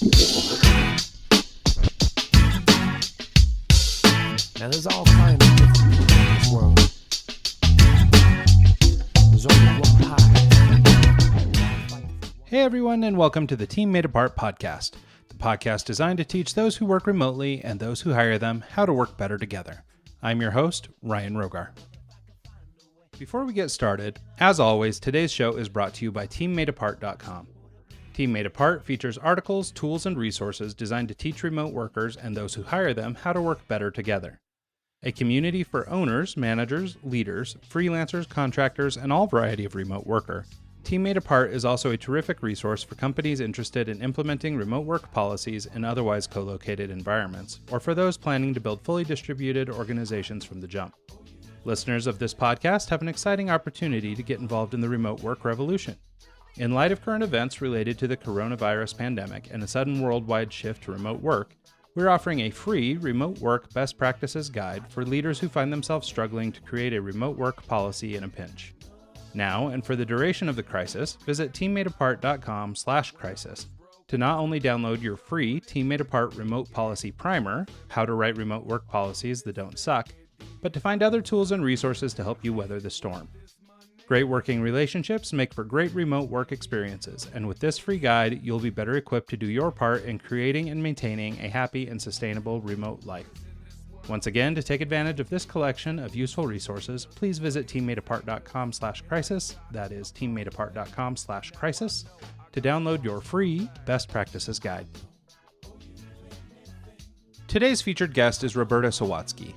Now there's all kinds of different people in this world. There's only one pie. Hey everyone, and welcome to the Team Made Apart podcast, the podcast designed to teach those who work remotely and those who hire them how to work better together. I'm your host, Ryan Rogar. Before we get started, as always, today's show is brought to you by teammadeapart.com. Team Made Apart features articles, tools, and resources designed to teach remote workers and those who hire them how to work better together. A community for owners, managers, leaders, freelancers, contractors, and all variety of remote worker. Team Made Apart is also a terrific resource for companies interested in implementing remote work policies in otherwise co-located environments, or for those planning to build fully distributed organizations from the jump. Listeners of this podcast have an exciting opportunity to get involved in the remote work revolution. In light of current events related to the coronavirus pandemic and a sudden worldwide shift to remote work, we're offering a free remote work best practices guide for leaders who find themselves struggling to create a remote work policy in a pinch. Now, and for the duration of the crisis, visit teammadeapart.com/crisis to not only download your free Team Made Apart Remote Policy Primer, how to write remote work policies that don't suck, but to find other tools and resources to help you weather the storm. Great working relationships make for great remote work experiences, and with this free guide, you'll be better equipped to do your part in creating and maintaining a happy and sustainable remote life. Once again, to take advantage of this collection of useful resources, please visit teammadeapart.com/crisis, that is teammadeapart.com/crisis, to download your free Best Practices Guide. Today's featured guest is Roberta Sawatzky.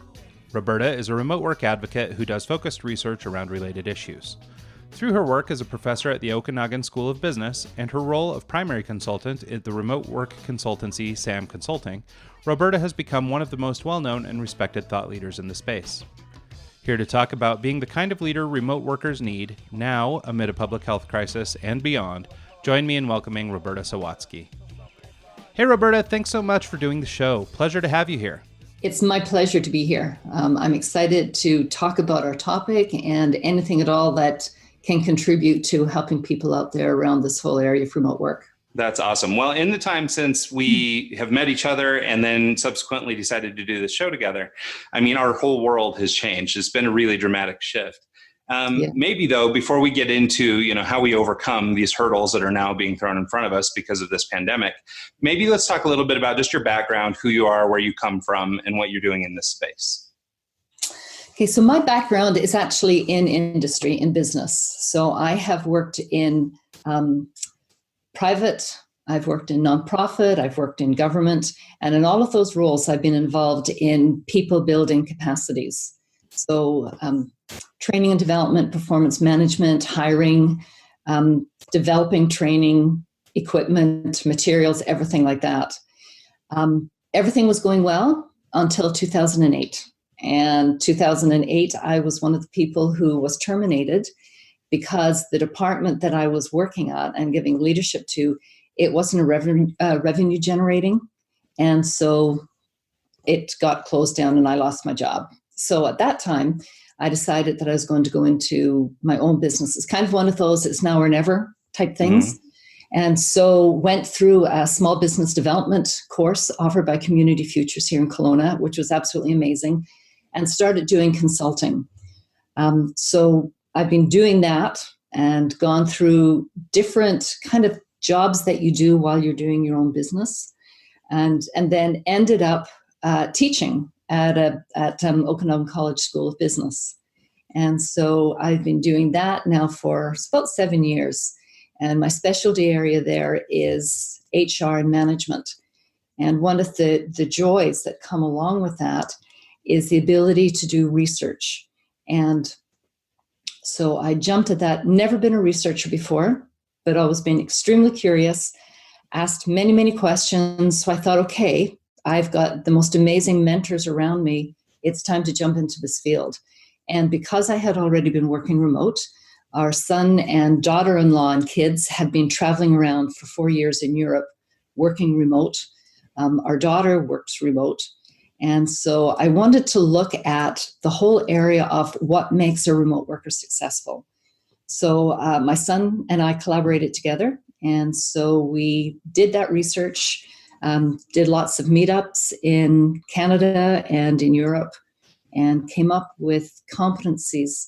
Roberta is a remote work advocate who does focused research around related issues. Through her work as a professor at the Okanoggin School of Business and her role of primary consultant at the remote work consultancy SAM Consulting, Roberta has become one of the most well-known and respected thought leaders in the space. Here to talk about being the kind of leader remote workers need, now amid a public health crisis and beyond, join me in welcoming Roberta Sawatzky. Hey Roberta, thanks so much for doing the show. Pleasure to have you here. It's my pleasure to be here. I'm excited to talk about our topic and anything at all that can contribute to helping people out there around this whole area of remote work. That's awesome. Well, in the time since we have met each other and then subsequently decided to do this show together, I mean, our whole world has changed. It's been a really dramatic shift. Maybe though, before we get into, how we overcome these hurdles that are now being thrown in front of us because of this pandemic, maybe let's talk a little bit about just your background, who you are, where you come from, and what you're doing in this space. Okay, so my background is actually in industry, in business. So I have worked in private, I've worked in nonprofit, I've worked in government, and in all of those roles, I've been involved in people building capacities. So training and development, performance management, hiring, developing training, equipment, materials, everything like that. Everything was going well until 2008. And 2008, I was one of the people who was terminated because the department that I was working at and giving leadership to, it wasn't a revenue generating. And so it got closed down and I lost my job. So at that time, I decided that I was going to go into my own business. It's kind of one of those it's now or never type things. Mm-hmm. And so went through a small business development course offered by Community Futures here in Kelowna, which was absolutely amazing, and started doing consulting. So I've been doing that and gone through different kind of jobs that you do while you're doing your own business, and then ended up teaching at Okanoggin School of Business. And so I've been doing that now for about 7 years. And my specialty area there is HR and management. And one of the joys that come along with that is the ability to do research. And so I jumped at that, never been a researcher before, but always been extremely curious, asked many, many questions. So I thought, okay, I've got the most amazing mentors around me. It's time to jump into this field. And because I had already been working remote, our son and daughter-in-law and kids had been traveling around for 4 years in Europe, working remote. Our daughter works remote. And so I wanted to look at the whole area of what makes a remote worker successful. So my son and I collaborated together. And so we did that research, Did lots of meetups in Canada and in Europe, and came up with competencies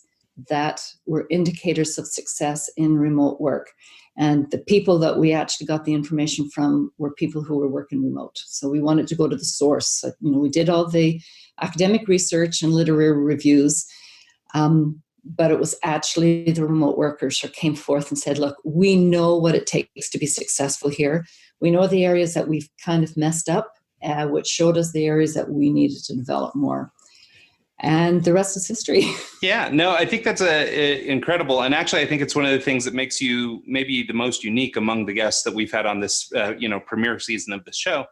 that were indicators of success in remote work. And the people that we actually got the information from were people who were working remote. So we wanted to go to the source. So, we did all the academic research and literary reviews, but it was actually the remote workers who came forth and said, look, we know what it takes to be successful here. We know the areas that we've kind of messed up, which showed us the areas that we needed to develop more. And the rest is history. Yeah, no, I think that's incredible. And actually, I think it's one of the things that makes you maybe the most unique among the guests that we've had on this, premiere season of the show,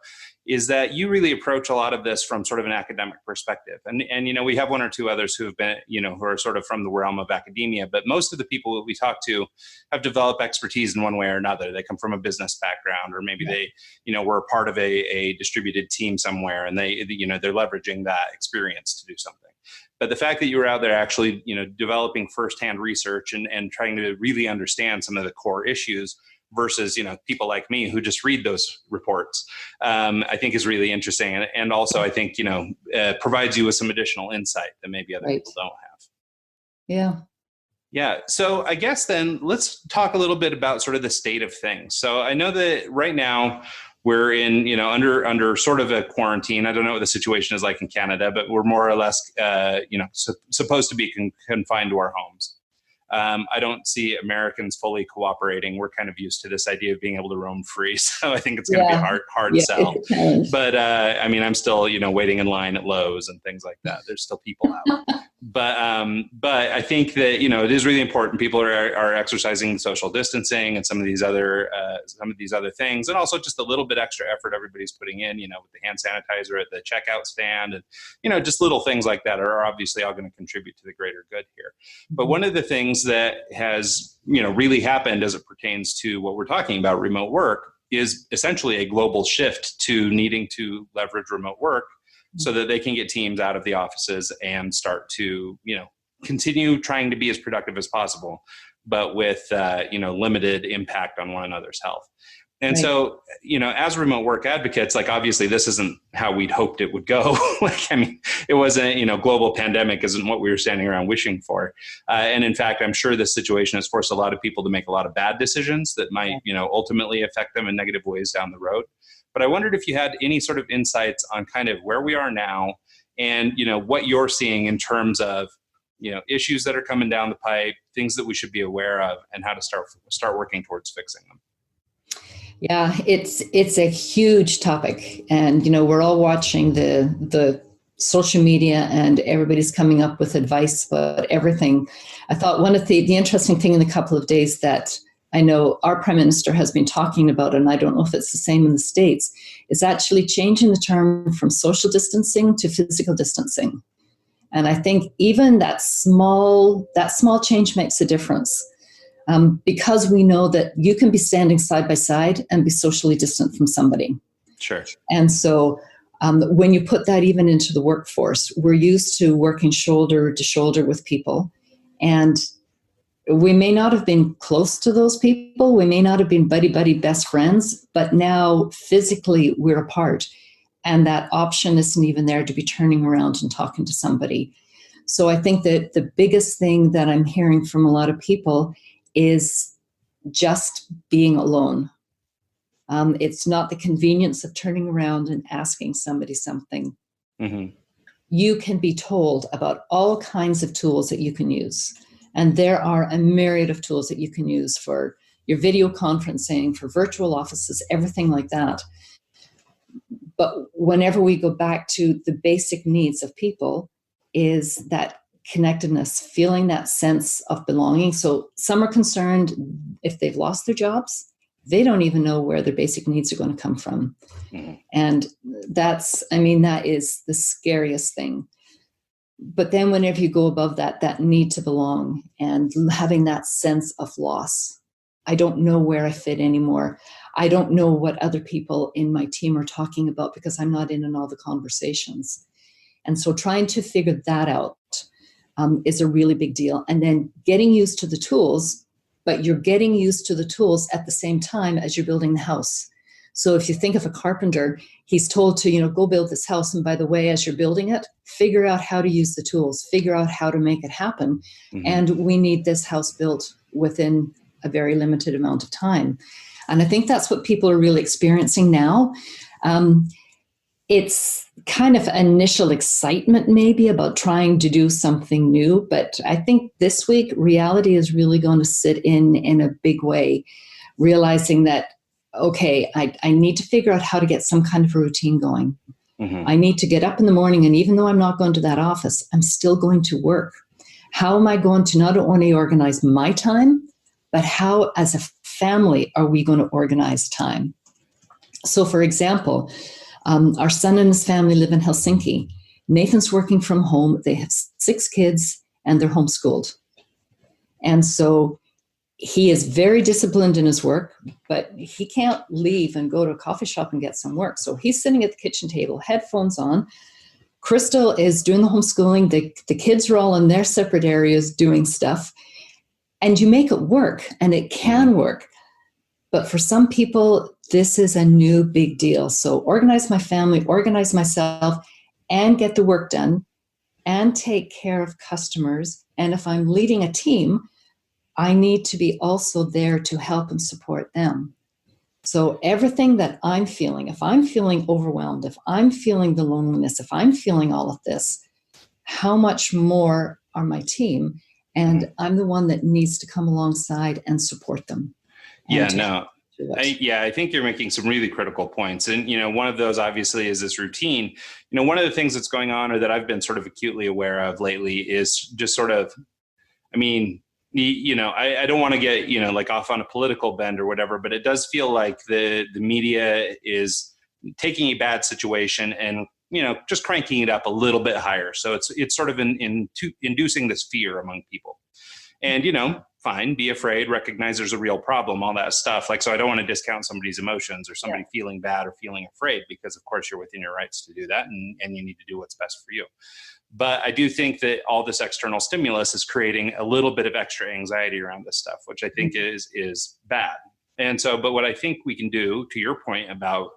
is that you really approach a lot of this from sort of an academic perspective. And we have one or two others who have been, who are sort of from the realm of academia, but most of the people that we talk to have developed expertise in one way or another. They come from a business background, or maybe they, were a part of a distributed team somewhere, and they're leveraging that experience to do something. But the fact that you were out there actually, developing firsthand research and trying to really understand some of the core issues versus, people like me who just read those reports, I think is really interesting. And also, I think, provides you with some additional insight that maybe other people don't have. Yeah. Yeah. So I guess then let's talk a little bit about sort of the state of things. So I know that right now we're in, under sort of a quarantine. I don't know what the situation is like in Canada, but we're more or less, supposed to be confined to our homes. I don't see Americans fully cooperating. We're kind of used to this idea of being able to roam free. So I think it's going to be hard sell. But I'm still, waiting in line at Lowe's and things like that. There's still people out. But I think that, it is really important. People are exercising social distancing and some of these other things, and also just a little bit extra effort everybody's putting in, with the hand sanitizer at the checkout stand, and just little things like that are obviously all going to contribute to the greater good here. But one of the things that has really happened as it pertains to what we're talking about, remote work, is essentially a global shift to needing to leverage remote work so that they can get teams out of the offices and start to, continue trying to be as productive as possible, but with, limited impact on one another's health. And so, as remote work advocates, obviously this isn't how we'd hoped it would go. It wasn't, global pandemic isn't what we were standing around wishing for. And in fact, I'm sure this situation has forced a lot of people to make a lot of bad decisions that might, ultimately affect them in negative ways down the road. But I wondered if you had any sort of insights on kind of where we are now and, what you're seeing in terms of, issues that are coming down the pipe, things that we should be aware of, and how to start working towards fixing them. Yeah, it's a huge topic, and we're all watching the social media, and everybody's coming up with advice about everything. I thought one of the interesting thing in a couple of days that I know our Prime Minister has been talking about, and I don't know if it's the same in the States, is actually changing the term from social distancing to physical distancing. And I think even that small change makes a difference. Because we know that you can be standing side by side and be socially distant from somebody. Sure. And so when you put that even into the workforce, we're used to working shoulder to shoulder with people. And we may not have been close to those people. We may not have been buddy best friends, but now physically we're apart. And that option isn't even there to be turning around and talking to somebody. So I think that the biggest thing that I'm hearing from a lot of people is just being alone. It's not the convenience of turning around and asking somebody something. Mm-hmm. You can be told about all kinds of tools that you can use. And there are a myriad of tools that you can use for your video conferencing, for virtual offices, everything like that. But whenever we go back to the basic needs of people, is that connectedness, feeling that sense of belonging. So some are concerned if they've lost their jobs, they don't even know where their basic needs are going to come from. Mm-hmm. And that is the scariest thing. But then whenever you go above that need to belong and having that sense of loss, I don't know where I fit anymore. I don't know what other people in my team are talking about because I'm not in all the conversations. And so trying to figure that out is a really big deal. And then getting used to the tools, but you're getting used to the tools at the same time as you're building the house. So if you think of a carpenter, he's told to, go build this house. And by the way, as you're building it, figure out how to use the tools, figure out how to make it happen. Mm-hmm. And we need this house built within a very limited amount of time. And I think that's what people are really experiencing now. It's kind of initial excitement maybe about trying to do something new. But I think this week, reality is really going to sit in a big way, realizing that, okay, I need to figure out how to get some kind of a routine going. Mm-hmm. I need to get up in the morning, and even though I'm not going to that office, I'm still going to work. How am I going to not only organize my time, but how as a family are we going to organize time? So for example, our son and his family live in Helsinki. Nathan's working from home. They have 6 kids and they're homeschooled. And so he is very disciplined in his work, but he can't leave and go to a coffee shop and get some work. So he's sitting at the kitchen table, headphones on. Crystal is doing the homeschooling. The kids are all in their separate areas doing stuff. And you make it work, and it can work. But for some people, this is a new big deal. So organize my family, organize myself, and get the work done, and take care of customers. And if I'm leading a team, I need to be also there to help and support them. So everything that I'm feeling, if I'm feeling overwhelmed, if I'm feeling the loneliness, if I'm feeling all of this, how much more are my team? And I'm the one that needs to come alongside and support them. I think you're making some really critical points. And, one of those obviously is this routine. One of the things that's going on, or that I've been sort of acutely aware of lately, is just sort of, I don't want to get, like off on a political bend or whatever, but it does feel like the media is taking a bad situation and, just cranking it up a little bit higher. So it's sort of inducing this fear among people. And, fine, be afraid, recognize there's a real problem, all that stuff. So I don't want to discount somebody's emotions or somebody feeling bad or feeling afraid, because of course you're within your rights to do that, and you need to do what's best for you. But I do think that all this external stimulus is creating a little bit of extra anxiety around this stuff, which I think is bad. And so, but what I think we can do, to your point about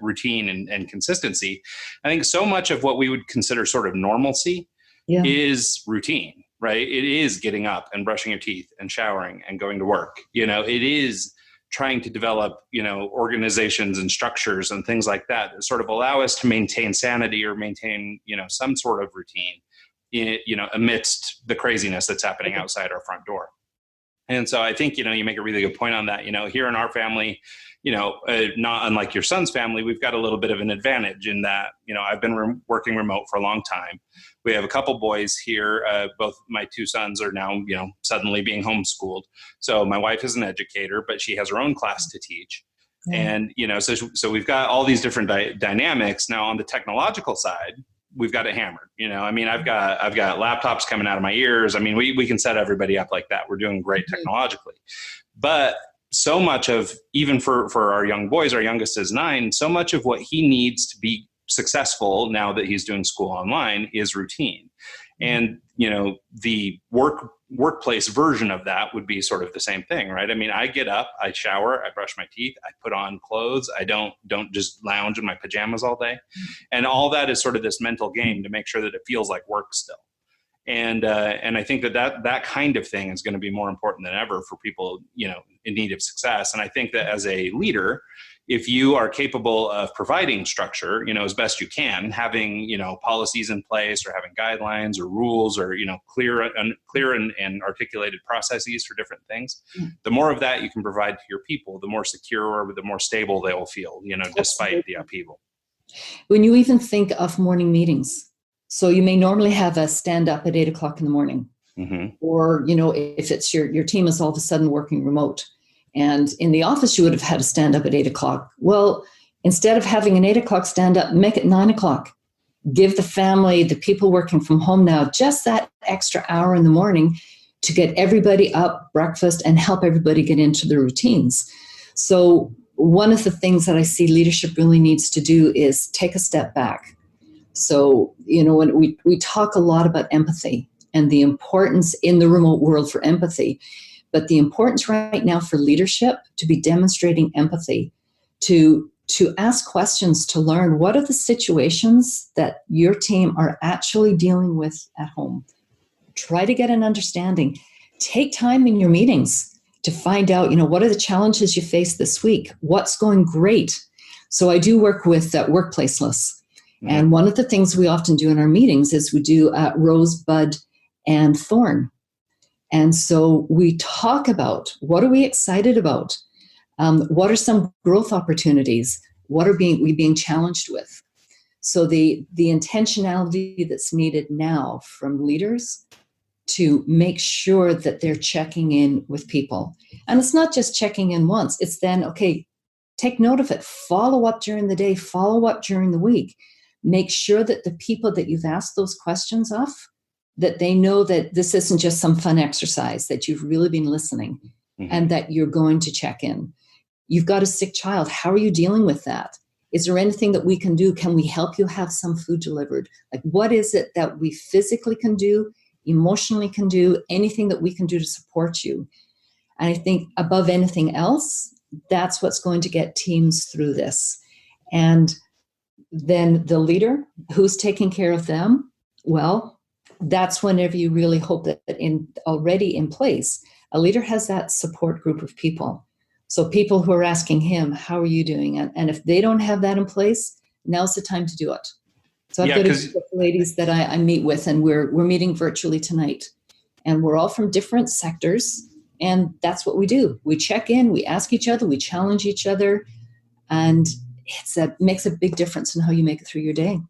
routine and consistency, I think so much of what we would consider sort of normalcy is routine. Right? It is getting up and brushing your teeth and showering and going to work. It is trying to develop, organizations and structures and things like that sort of allow us to maintain sanity or maintain, some sort of routine, amidst the craziness that's happening outside our front door. And so I think, you make a really good point on that. Here in our family, not unlike your son's family, we've got a little bit of an advantage in that, I've been working remote for a long time. We have a couple boys here. Both my 2 sons are now, suddenly being homeschooled. So my wife is an educator, but she has her own class to teach. And, so we've got all these different dynamics. Now on the technological side, we've got it hammered. I've got laptops coming out of my ears. We can set everybody up like that. We're doing great technologically, but so much of, even for our young boys, our youngest is 9, so much of what he needs to be successful now that he's doing school online is routine. And, the workplace version of that would be sort of the same thing, right? I get up, I shower, I brush my teeth, I put on clothes. I don't just lounge in my pajamas all day. And all that is sort of this mental game to make sure that it feels like work still. And I think that kind of thing is going to be more important than ever for people, in need of success. And I think that as a leader, if you are capable of providing structure, as best you can, having, policies in place or having guidelines or rules or, clear and articulated processes for different things, the more of that you can provide to your people, the more secure or the more stable they will feel, despite the upheaval. When you even think of morning meetings, so you may normally have a stand up at 8 o'clock in the morning, or, if it's your team is all of a sudden working remote. And in the office, you would have had a stand up at 8 o'clock. Well, instead of having an 8 o'clock stand up, make it 9 o'clock. Give the family, the people working from home now, just that extra hour in the morning to get everybody up, breakfast, and help everybody get into the routines. So one of the things that I see leadership really needs to do is take a step back. So, when we talk a lot about empathy and the importance in the remote world for empathy, but the importance right now for leadership to be demonstrating empathy, to to ask questions to learn what are the situations that your team are actually dealing with at home. Try to get an understanding. Take time in your meetings to find out, what are the challenges you face this week? What's going great? So I do work with workplace lists. Mm-hmm. And one of the things we often do in our meetings is we do rose, bud, and thorn. And so we talk about what are we excited about? What are some growth opportunities? What are we being challenged with? So the intentionality that's needed now from leaders to make sure that they're checking in with people. And it's not just checking in once. It's then, okay, take note of it. Follow up during the day. Follow up during the week. Make sure that the people that you've asked those questions of, that they know that this isn't just some fun exercise, that you've really been listening and that you're going to check in. You've got a sick child. How are you dealing with that? Is there anything that we can do? Can we help you have some food delivered? Like, what is it that we physically can do, emotionally can do, anything that we can do to support you? And I think above anything else, that's what's going to get teams through this. And then the leader who's taking care of them, well, that's whenever you really hope that already in place, a leader has that support group of people. So people who are asking him, how are you doing? And if they don't have that in place, now's the time to do it. So I've got a group of ladies that I meet with, and we're meeting virtually tonight. And we're all from different sectors. And that's what we do. We check in, we ask each other, we challenge each other. And it makes a big difference in how you make it through your day.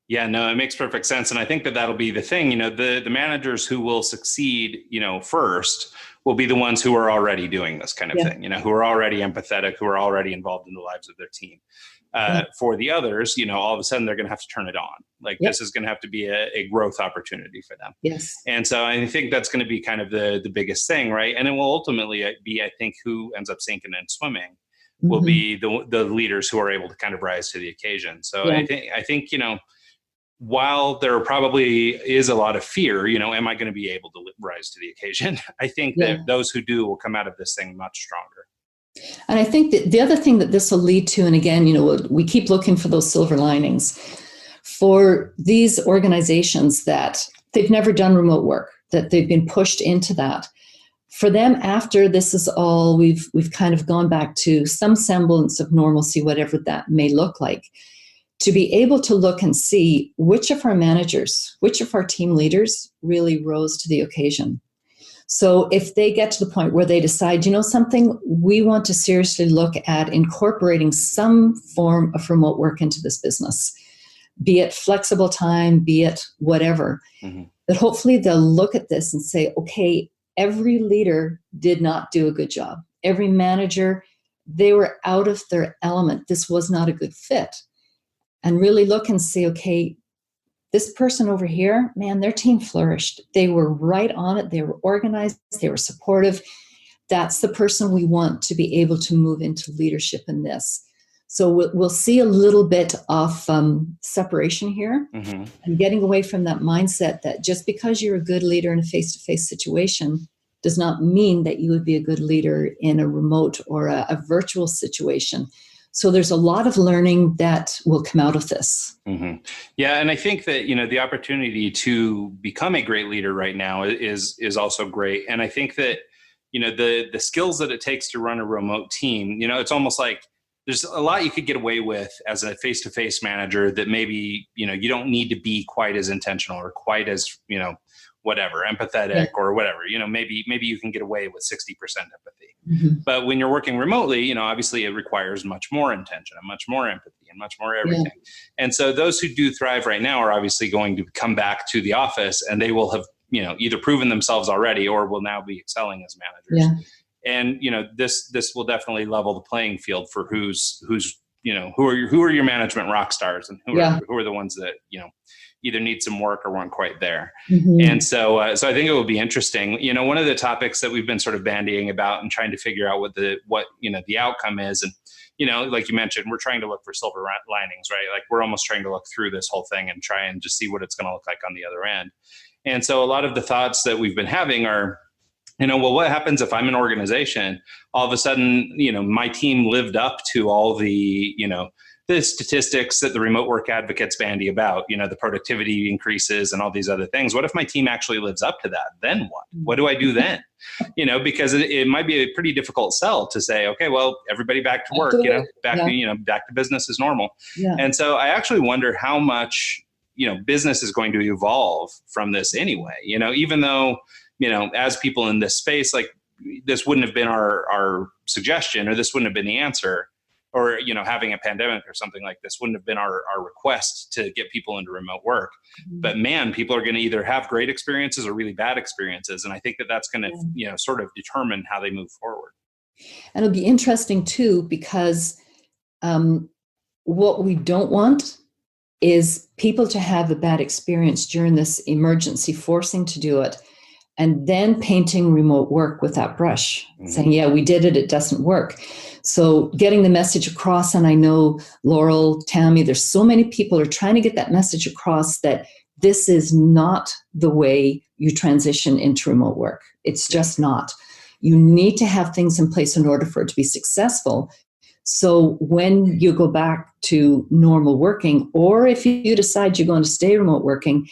Yeah, no, it makes perfect sense. And I think that'll be the thing, the managers who will succeed, first will be the ones who are already doing this kind of thing, who are already empathetic, who are already involved in the lives of their team. For the others, all of a sudden they're going to have to turn it on. Like this is going to have to be a growth opportunity for them. Yes. And so I think that's going to be kind of the biggest thing, right? And it will ultimately be, I think, who ends up sinking and swimming will be the leaders who are able to kind of rise to the occasion. So I think, while there probably is a lot of fear, am I going to be able to rise to the occasion? I think that those who do will come out of this thing much stronger. And I think that the other thing that this will lead to, and again, we keep looking for those silver linings for these organizations that they've never done remote work, that they've been pushed into that. For them, after this is all, we've kind of gone back to some semblance of normalcy, whatever that may look like, to be able to look and see which of our managers, which of our team leaders really rose to the occasion. So if they get to the point where they decide, something, we want to seriously look at incorporating some form of remote work into this business, be it flexible time, be it whatever, that hopefully they'll look at this and say, okay, every leader did not do a good job. Every manager, they were out of their element. This was not a good fit. And really look and say, okay, this person over here, man, their team flourished. They were right on it. They were organized. They were supportive. That's the person we want to be able to move into leadership in this. So we'll see a little bit of separation here and getting away from that mindset that just because you're a good leader in a face-to-face situation does not mean that you would be a good leader in a remote or a virtual situation. So there's a lot of learning that will come out of this. Yeah, and I think that the opportunity to become a great leader right now is also great. And I think that the skills that it takes to run a remote team, it's almost like there's a lot you could get away with as a face-to-face manager that maybe you don't need to be quite as intentional or quite as whatever, empathetic or whatever, maybe you can get away with 60% empathy. But when you're working remotely, obviously it requires much more intention and much more empathy and much more everything. And so those who do thrive right now are obviously going to come back to the office, and they will have, either proven themselves already or will now be excelling as managers. And, this will definitely level the playing field for who's who are your management rock stars, and who are the ones that, either need some work or weren't quite there. And so I think it will be interesting. One of the topics that we've been sort of bandying about and trying to figure out what the outcome is. And, like you mentioned, we're trying to look for silver linings, right? Like we're almost trying to look through this whole thing and try and just see what it's going to look like on the other end. And so a lot of the thoughts that we've been having are, Well, what happens if I'm an organization, all of a sudden, my team lived up to all the statistics that the remote work advocates bandy about, the productivity increases and all these other things. What if my team actually lives up to that? Then what? What do I do then? Because it might be a pretty difficult sell to say, okay, well, everybody back to work, back to business as normal. Yeah. And so I actually wonder how much, business is going to evolve from this anyway, even though, as people in this space, like this wouldn't have been our suggestion, or this wouldn't have been the answer, or, having a pandemic or something like this wouldn't have been our request to get people into remote work. Mm-hmm. But man, people are going to either have great experiences or really bad experiences. And I think that that's going to, sort of determine how they move forward. And it'll be interesting too, because what we don't want is people to have a bad experience during this emergency, forcing to do it, and then painting remote work with that brush, saying, yeah, we did it, it doesn't work. So getting the message across, and I know Laurel, Tammy, there's so many people are trying to get that message across that this is not the way you transition into remote work. It's just not. You need to have things in place in order for it to be successful. So when you go back to normal working, or if you decide you're going to stay remote working,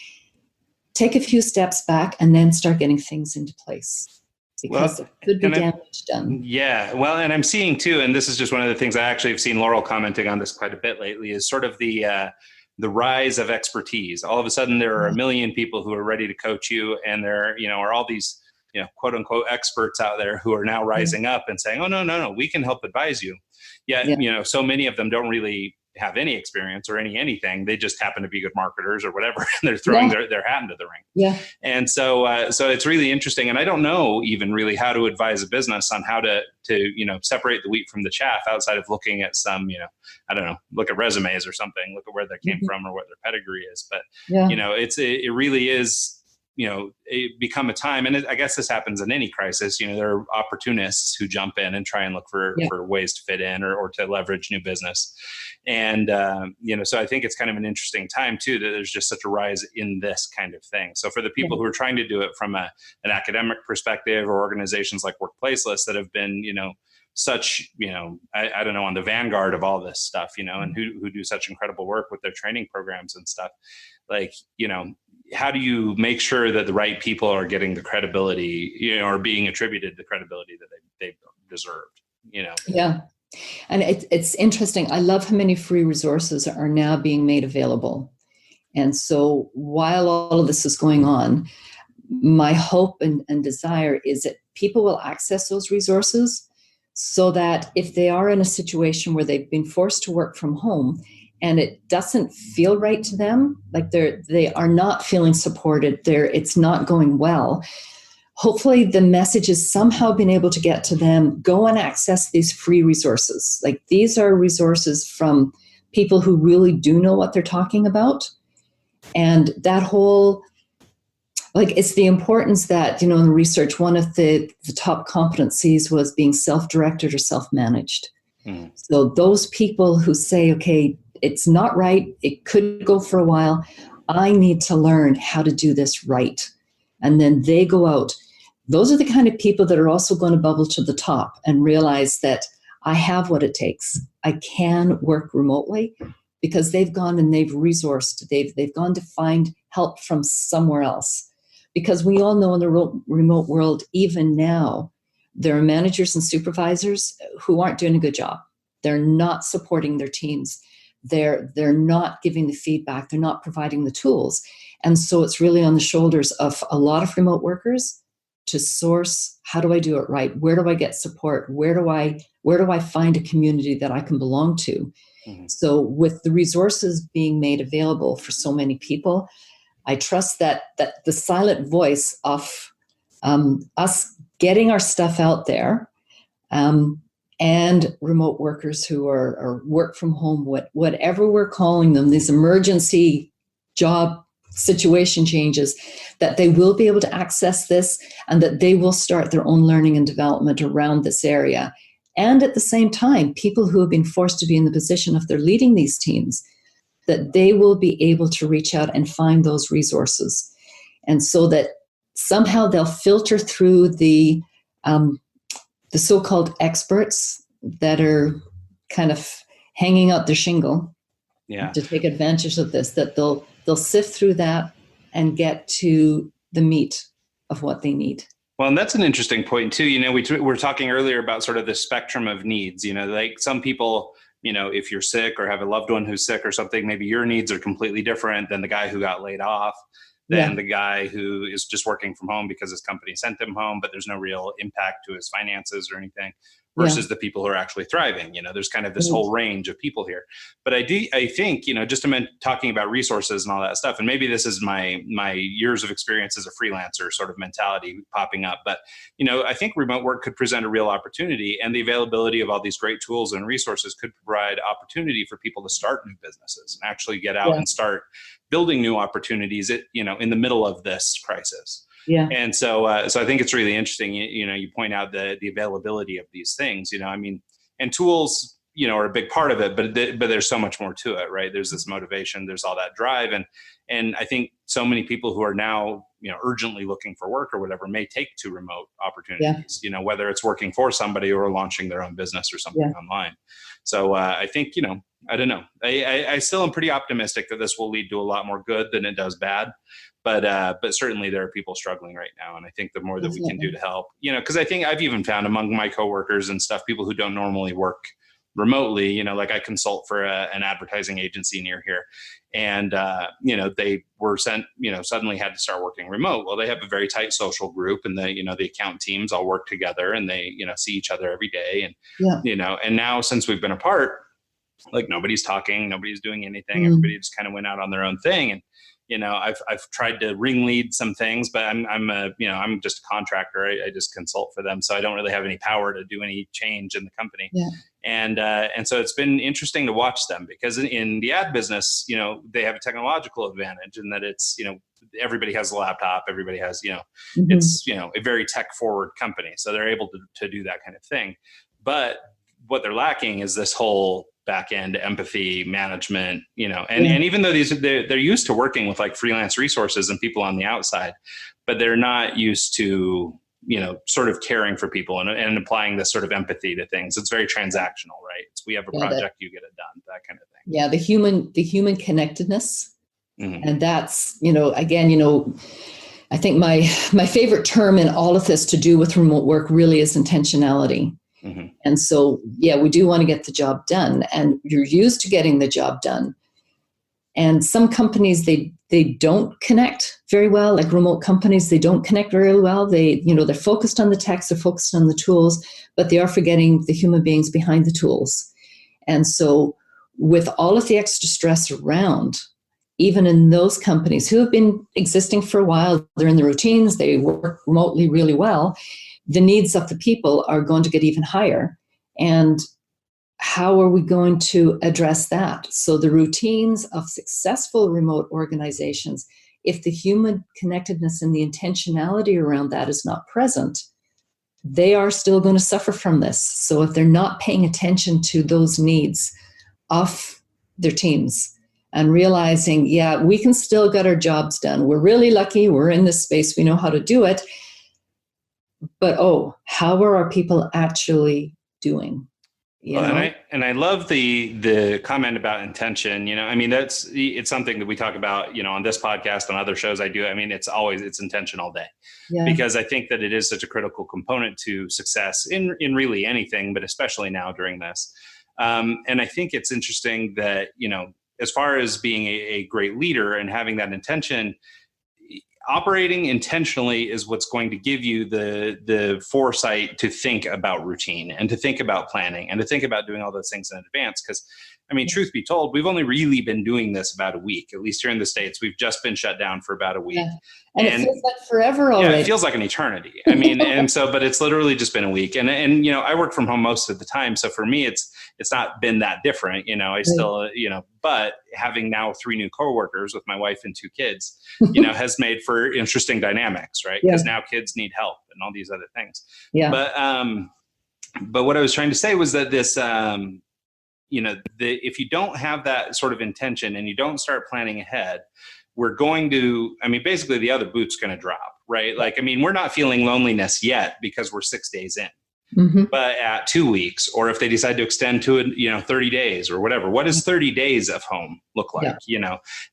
take a few steps back and then start getting things into place, because there could be damage done. Yeah. Well, and I'm seeing too, and this is just one of the things I actually have seen Laurel commenting on this quite a bit lately, is sort of the rise of expertise. All of a sudden there are a million people who are ready to coach you, and there, are all these, quote unquote experts out there who are now rising up and saying, oh, no, we can help advise you. Yet, so many of them don't really have any experience or anything. They just happen to be good marketers or whatever. And they're throwing their hat into the ring. Yeah. And so it's really interesting. And I don't know even really how to advise a business on how to separate the wheat from the chaff, outside of looking at some, I don't know, look at resumes or something, look at where they came from or what their pedigree is. But, it really is, it become a time, and I guess this happens in any crisis, there are opportunists who jump in and try and look for ways to fit in or to leverage new business. And, so I think it's kind of an interesting time too, that there's just such a rise in this kind of thing. So for the people who are trying to do it from an academic perspective, or organizations like Workplaceless that have been, such, I don't know, on the vanguard of all this stuff, and who do such incredible work with their training programs and stuff, like, how do you make sure that the right people are getting the credibility, or being attributed the credibility that they've deserved, Yeah. And it's interesting. I love how many free resources are now being made available. And so while all of this is going on, my hope and desire is that people will access those resources, so that if they are in a situation where they've been forced to work from home and it doesn't feel right to them, like they are not feeling supported, it's not going well, hopefully the message has somehow been able to get to them. Go and access these free resources. Like, these are resources from people who really do know what they're talking about. And that whole, like, it's the importance that, in the research, one of the top competencies was being self-directed or self-managed. So those people who say, okay, it's not right, it could go for a while, I need to learn how to do this right. And then they go out. Those are the kind of people that are also going to bubble to the top and realize that I have what it takes. I can work remotely, because they've gone and they've resourced. They've gone to find help from somewhere else. Because we all know in the remote world, even now, there are managers and supervisors who aren't doing a good job. They're not supporting their teams. They're not giving the feedback. They're not providing the tools. And so it's really on the shoulders of a lot of remote workers to source, how do I do it right? Where do I get support? Where do I find a community that I can belong to? So with the resources being made available for so many people, I trust that the silent voice of us getting our stuff out there, and remote workers who are work from home, whatever we're calling them, these emergency job situation changes, that they will be able to access this, and that they will start their own learning and development around this area. And at the same time, people who have been forced to be in the position of they're leading these teams, that they will be able to reach out and find those resources. And so that somehow they'll filter through the so-called experts that are kind of hanging out their shingle to take advantage of this, that they'll sift through that and get to the meat of what they need. Well, and that's an interesting point too. We were talking earlier about sort of the spectrum of needs, like some people, if you're sick or have a loved one who's sick or something, maybe your needs are completely different than the guy who got laid off, than the guy who is just working from home because his company sent him home, but there's no real impact to his finances or anything, versus the people who are actually thriving. There's kind of this whole range of people here. But I think, just talking about resources and all that stuff, and maybe this is my years of experience as a freelancer sort of mentality popping up. But, I think remote work could present a real opportunity, and the availability of all these great tools and resources could provide opportunity for people to start new businesses and actually get out and start building new opportunities in the middle of this crisis. Yeah. And so I think it's really interesting. You point out the availability of these things, and tools, are a big part of it, but there's so much more to it, right? There's this motivation, there's all that drive. And I think so many people who are now, urgently looking for work or whatever may take to remote opportunities, whether it's working for somebody or launching their own business or something online. So I think, I don't know. I still am pretty optimistic that this will lead to a lot more good than it does bad. But certainly there are people struggling right now. And I think the more that we can do to help, because I think I've even found among my coworkers and stuff, people who don't normally work remotely, like I consult for an advertising agency near here. And, they were sent, suddenly had to start working remote. Well, they have a very tight social group, and the account teams all work together, and they, see each other every day. And, and now since we've been apart, like nobody's talking, nobody's doing anything. Everybody just kind of went out on their own thing. And, I've tried to ringlead some things, but I'm just a contractor. I just consult for them. So I don't really have any power to do any change in the company. Yeah. And so it's been interesting to watch them, because in the ad business, they have a technological advantage in that it's, everybody has a laptop, everybody has, it's, a very tech forward company. So they're able to do that kind of thing. But what they're lacking is this whole back end empathy management, and even though they're used to working with like freelance resources and people on the outside, but they're not used to, sort of caring for people and applying this sort of empathy to things. It's very transactional, right? We have a project, you get it done, that kind of thing. Yeah. The human connectedness. And that's, again, I think my favorite term in all of this to do with remote work really is intentionality. And so, we do want to get the job done, and you're used to getting the job done. And some companies, they don't connect very well, like remote companies, they don't connect very well. They're focused on the text, they're focused on the tools, but they are forgetting the human beings behind the tools. And so with all of the extra stress around, even in those companies who have been existing for a while, they're in the routines, they work remotely really well, the needs of the people are going to get even higher. And how are we going to address that? So the routines of successful remote organizations, if the human connectedness and the intentionality around that is not present, they are still going to suffer from this. So if they're not paying attention to those needs of their teams and realizing, we can still get our jobs done. We're really lucky. We're in this space. We know how to do it. But, how are our people actually doing? And I love the comment about intention. It's something that we talk about, on this podcast, on other shows I do. It's intention all day, because I think that it is such a critical component to success in really anything, but especially now during this. And I think it's interesting that, as far as being a great leader and having that intention, operating intentionally is what's going to give you the foresight to think about routine and to think about planning and to think about doing all those things in advance. Because, truth be told, we've only really been doing this about a week. At least here in the States, we've just been shut down for about a week. Yeah. And it feels like forever already. Yeah, it feels like an eternity. But it's literally just been a week. And I work from home most of the time. So for me, it's not been that different. I still, but having now 3 new coworkers with my wife and 2 kids, has made for interesting dynamics, right? Because now kids need help and all these other things. Yeah. But what I was trying to say was that this, if you don't have that sort of intention and you don't start planning ahead, we're going to, I mean, basically the other boot's going to drop, right? Like, I mean, we're not feeling loneliness yet because we're 6 days in. Mm-hmm. But at 2 weeks, or if they decide to extend to it, 30 days or whatever, what does 30 days of home look like,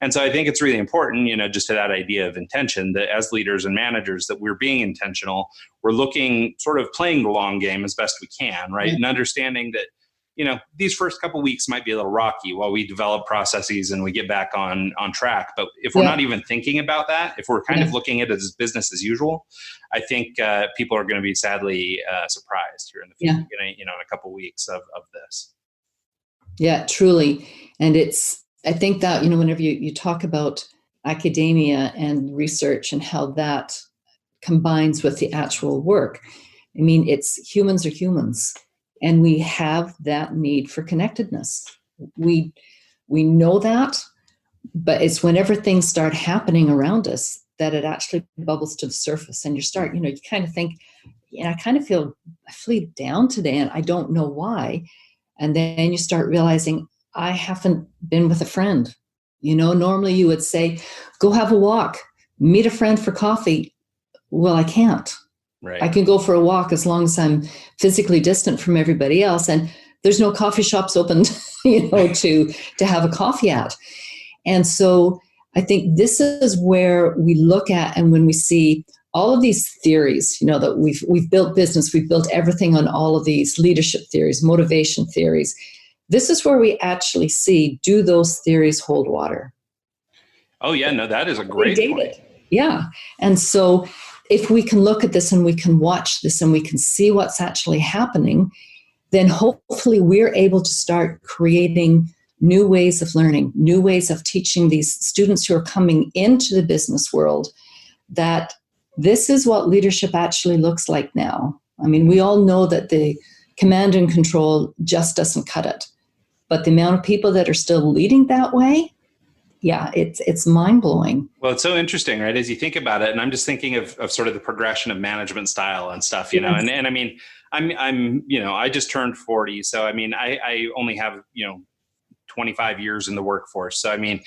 And so I think it's really important, just to that idea of intention, that as leaders and managers, that we're being intentional. We're looking, sort of playing the long game as best we can, right? And understanding that, these first couple of weeks might be a little rocky while we develop processes and we get back on track. But if we're not even thinking about that, if we're kind of looking at it as business as usual, I think people are going to be sadly surprised here in the future, in a couple of weeks of this. Yeah, truly. And I think that, whenever you talk about academia and research and how that combines with the actual work, I mean, humans are humans. And we have that need for connectedness. We know that, but it's whenever things start happening around us that it actually bubbles to the surface. And you kind of think, I kind of feel down today and I don't know why. And then you start realizing I haven't been with a friend. Normally you would say, go have a walk, meet a friend for coffee. Well, I can't. Right. I can go for a walk as long as I'm physically distant from everybody else. And there's no coffee shops open, to have a coffee at. And so I think this is where we look at, and when we see all of these theories, that we've built business, we've built everything on all of these leadership theories, motivation theories. This is where we actually see, do those theories hold water? Oh yeah, no, that is a great point. Yeah. And so if we can look at this and we can watch this and we can see what's actually happening, then hopefully we're able to start creating new ways of learning, new ways of teaching these students who are coming into the business world that this is what leadership actually looks like now. I mean, we all know that the command and control just doesn't cut it. But the amount of people that are still leading that way, it's mind-blowing. Well, it's so interesting, right? As you think about it, and I'm just thinking of sort of the progression of management style and stuff, and I mean, I just turned 40. So, I mean, I only have, 25 years in the workforce. So, I mean,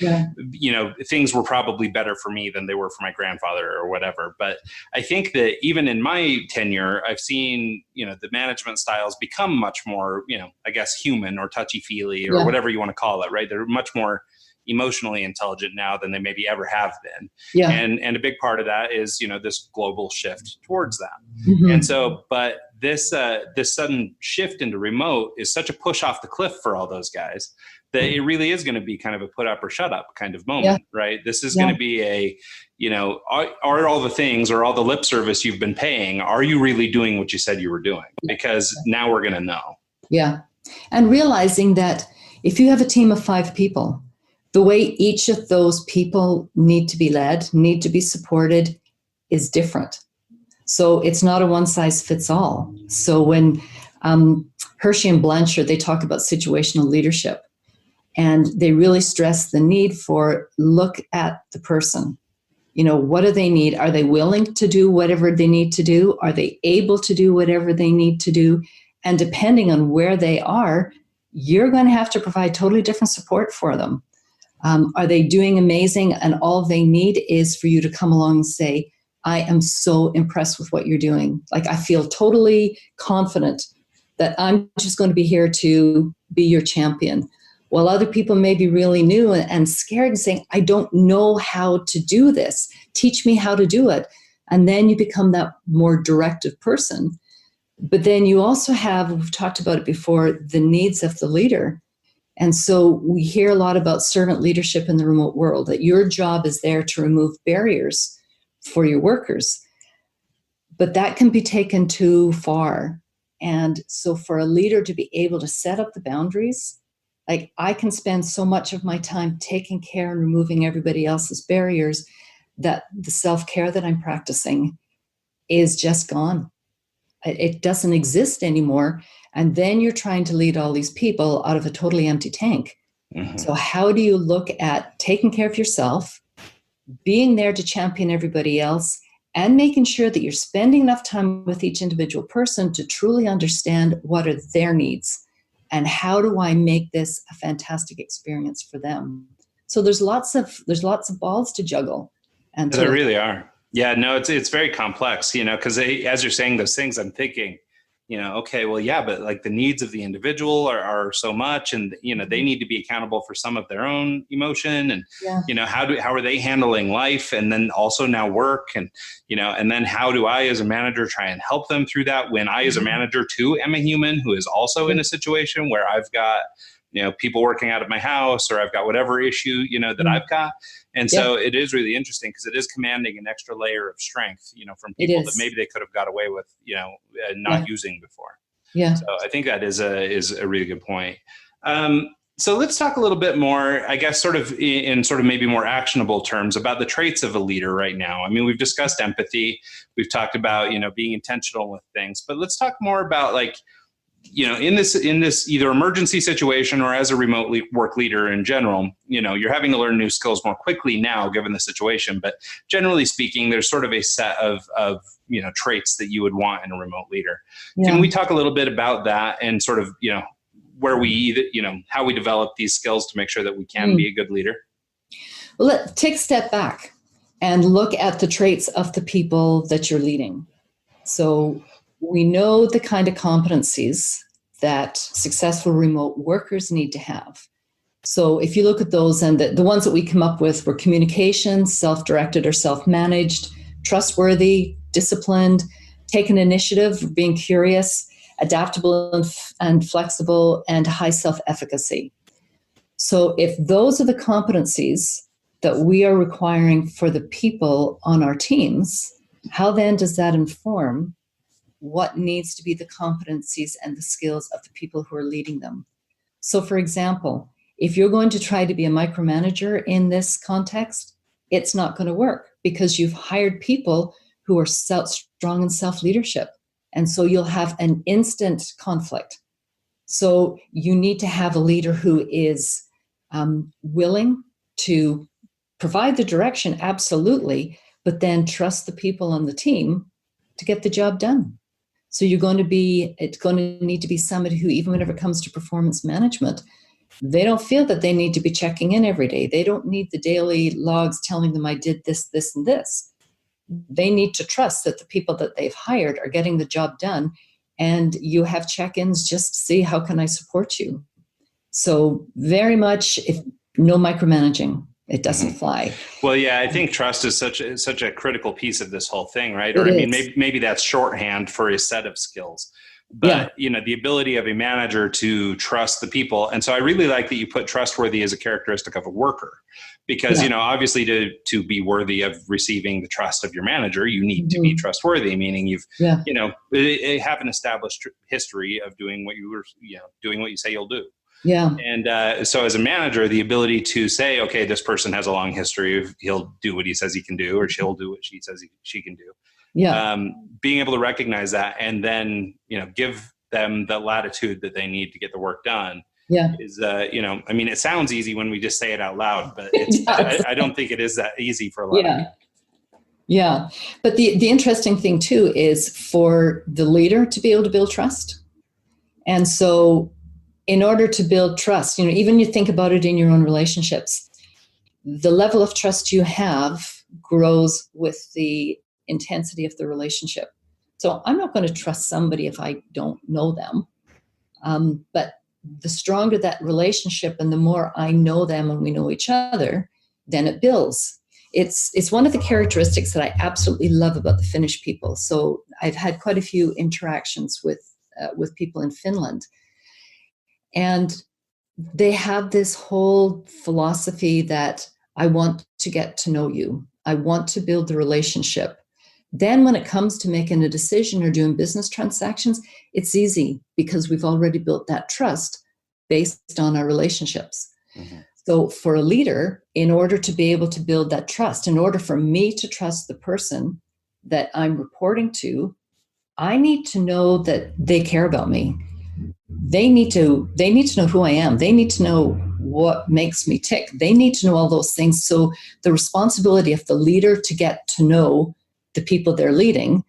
things were probably better for me than they were for my grandfather or whatever. But I think that even in my tenure, I've seen, the management styles become much more, I guess, human or touchy-feely or whatever you want to call it, right? They're much more emotionally intelligent now than they maybe ever have been. Yeah. And a big part of that is, this global shift towards that. Mm-hmm. And so, but this sudden shift into remote is such a push off the cliff for all those guys that it really is going to be kind of a put up or shut up kind of moment, right? This is going to be a, are all the things or all the lip service you've been paying, are you really doing what you said you were doing? Because now we're going to know. Yeah. And realizing that if you have a team of 5 people, the way each of those people need to be led, need to be supported is different. So it's not a one size fits all. So when Hershey and Blanchard, they talk about situational leadership, and they really stress the need for look at the person. What do they need? Are they willing to do whatever they need to do? Are they able to do whatever they need to do? And depending on where they are, you're going to have to provide totally different support for them. Are they doing amazing? And all they need is for you to come along and say, I am so impressed with what you're doing. Like, I feel totally confident that I'm just going to be here to be your champion. While other people may be really new and scared and saying, I don't know how to do this. Teach me how to do it. And then you become that more directive person. But then you also have, we've talked about it before, the needs of the leader. And so we hear a lot about servant leadership in the remote world, that your job is there to remove barriers for your workers. But that can be taken too far. And so for a leader to be able to set up the boundaries, like, I can spend so much of my time taking care and removing everybody else's barriers that the self-care that I'm practicing is just gone. It doesn't exist anymore. And then you're trying to lead all these people out of a totally empty tank. Mm-hmm. So how do you look at taking care of yourself, being there to champion everybody else, and making sure that you're spending enough time with each individual person to truly understand what are their needs and how do I make this a fantastic experience for them? So there's lots of balls to juggle. And There really are. Yeah, no, it's very complex, because as you're saying those things, I'm thinking, okay, well, yeah, but like the needs of the individual are so much, and they need to be accountable for some of their own emotion, and how are they handling life, and then also now work, and and then how do I as a manager try and help them through that when I as a manager too am a human who is also in a situation where I've got people working out of my house, or I've got whatever issue that I've got. And so it is really interesting because it is commanding an extra layer of strength, from people that maybe they could have got away with, not using before. Yeah. So I think that is a really good point. So let's talk a little bit more, I guess, sort of in sort of maybe more actionable terms about the traits of a leader right now. I mean, we've discussed empathy. We've talked about, being intentional with things, but let's talk more about in this either emergency situation or as a remote work leader in general, you're having to learn new skills more quickly now, given the situation. But generally speaking, there's sort of a set of traits that you would want in a remote leader. Yeah. Can we talk a little bit about that and sort of, where we, how we develop these skills to make sure that we can be a good leader? Well, let's take a step back and look at the traits of the people that you're leading. So we know the kind of competencies that successful remote workers need to have. So if you look at those, and the ones that we come up with were communication, self-directed or self-managed, trustworthy, disciplined, taking initiative, being curious, adaptable and flexible, and high self-efficacy. So if those are the competencies that we are requiring for the people on our teams, how then does that inform what needs to be the competencies and the skills of the people who are leading them? So for example, if you're going to try to be a micromanager in this context, it's not going to work because you've hired people who are strong in self-leadership. And so you'll have an instant conflict. So you need to have a leader who is willing to provide the direction, absolutely, but then trust the people on the team to get the job done. So it's going to need to be somebody who, even whenever it comes to performance management, they don't feel that they need to be checking in every day. They don't need the daily logs telling them I did this, this, and this. They need to trust that the people that they've hired are getting the job done, and you have check-ins just to see how can I support you. So very much, if no micromanaging. It doesn't fly. Well, yeah, I think trust is such a critical piece of this whole thing, right? Or I mean, maybe that's shorthand for a set of skills. But the ability of a manager to trust the people. And so I really like that you put trustworthy as a characteristic of a worker, because obviously to be worthy of receiving the trust of your manager, you need to be trustworthy, meaning you've have an established history of doing what you say you'll do. Yeah. And so as a manager, the ability to say, okay, this person has a long history of he'll do what he says he can do, or she'll do what she says she can do. Yeah. Being able to recognize that and then, give them the latitude that they need to get the work done. Yeah. Is, I mean, it sounds easy when we just say it out loud, but I don't think it is that easy for a lot of people. Yeah. But the interesting thing too is for the leader to be able to build trust. And so in order to build trust, even you think about it in your own relationships, the level of trust you have grows with the intensity of the relationship. So I'm not going to trust somebody if I don't know them. But the stronger that relationship and the more I know them and we know each other, then it builds. It's one of the characteristics that I absolutely love about the Finnish people. So I've had quite a few interactions with people in Finland. And they have this whole philosophy that I want to get to know you. I want to build the relationship. Then when it comes to making a decision or doing business transactions, it's easy because we've already built that trust based on our relationships. Mm-hmm. So for a leader, in order to be able to build that trust, in order for me to trust the person that I'm reporting to, I need to know that they care about me. They need to know who I am. They need to know what makes me tick. They need to know all those things. So the responsibility of the leader to get to know the people they're leading,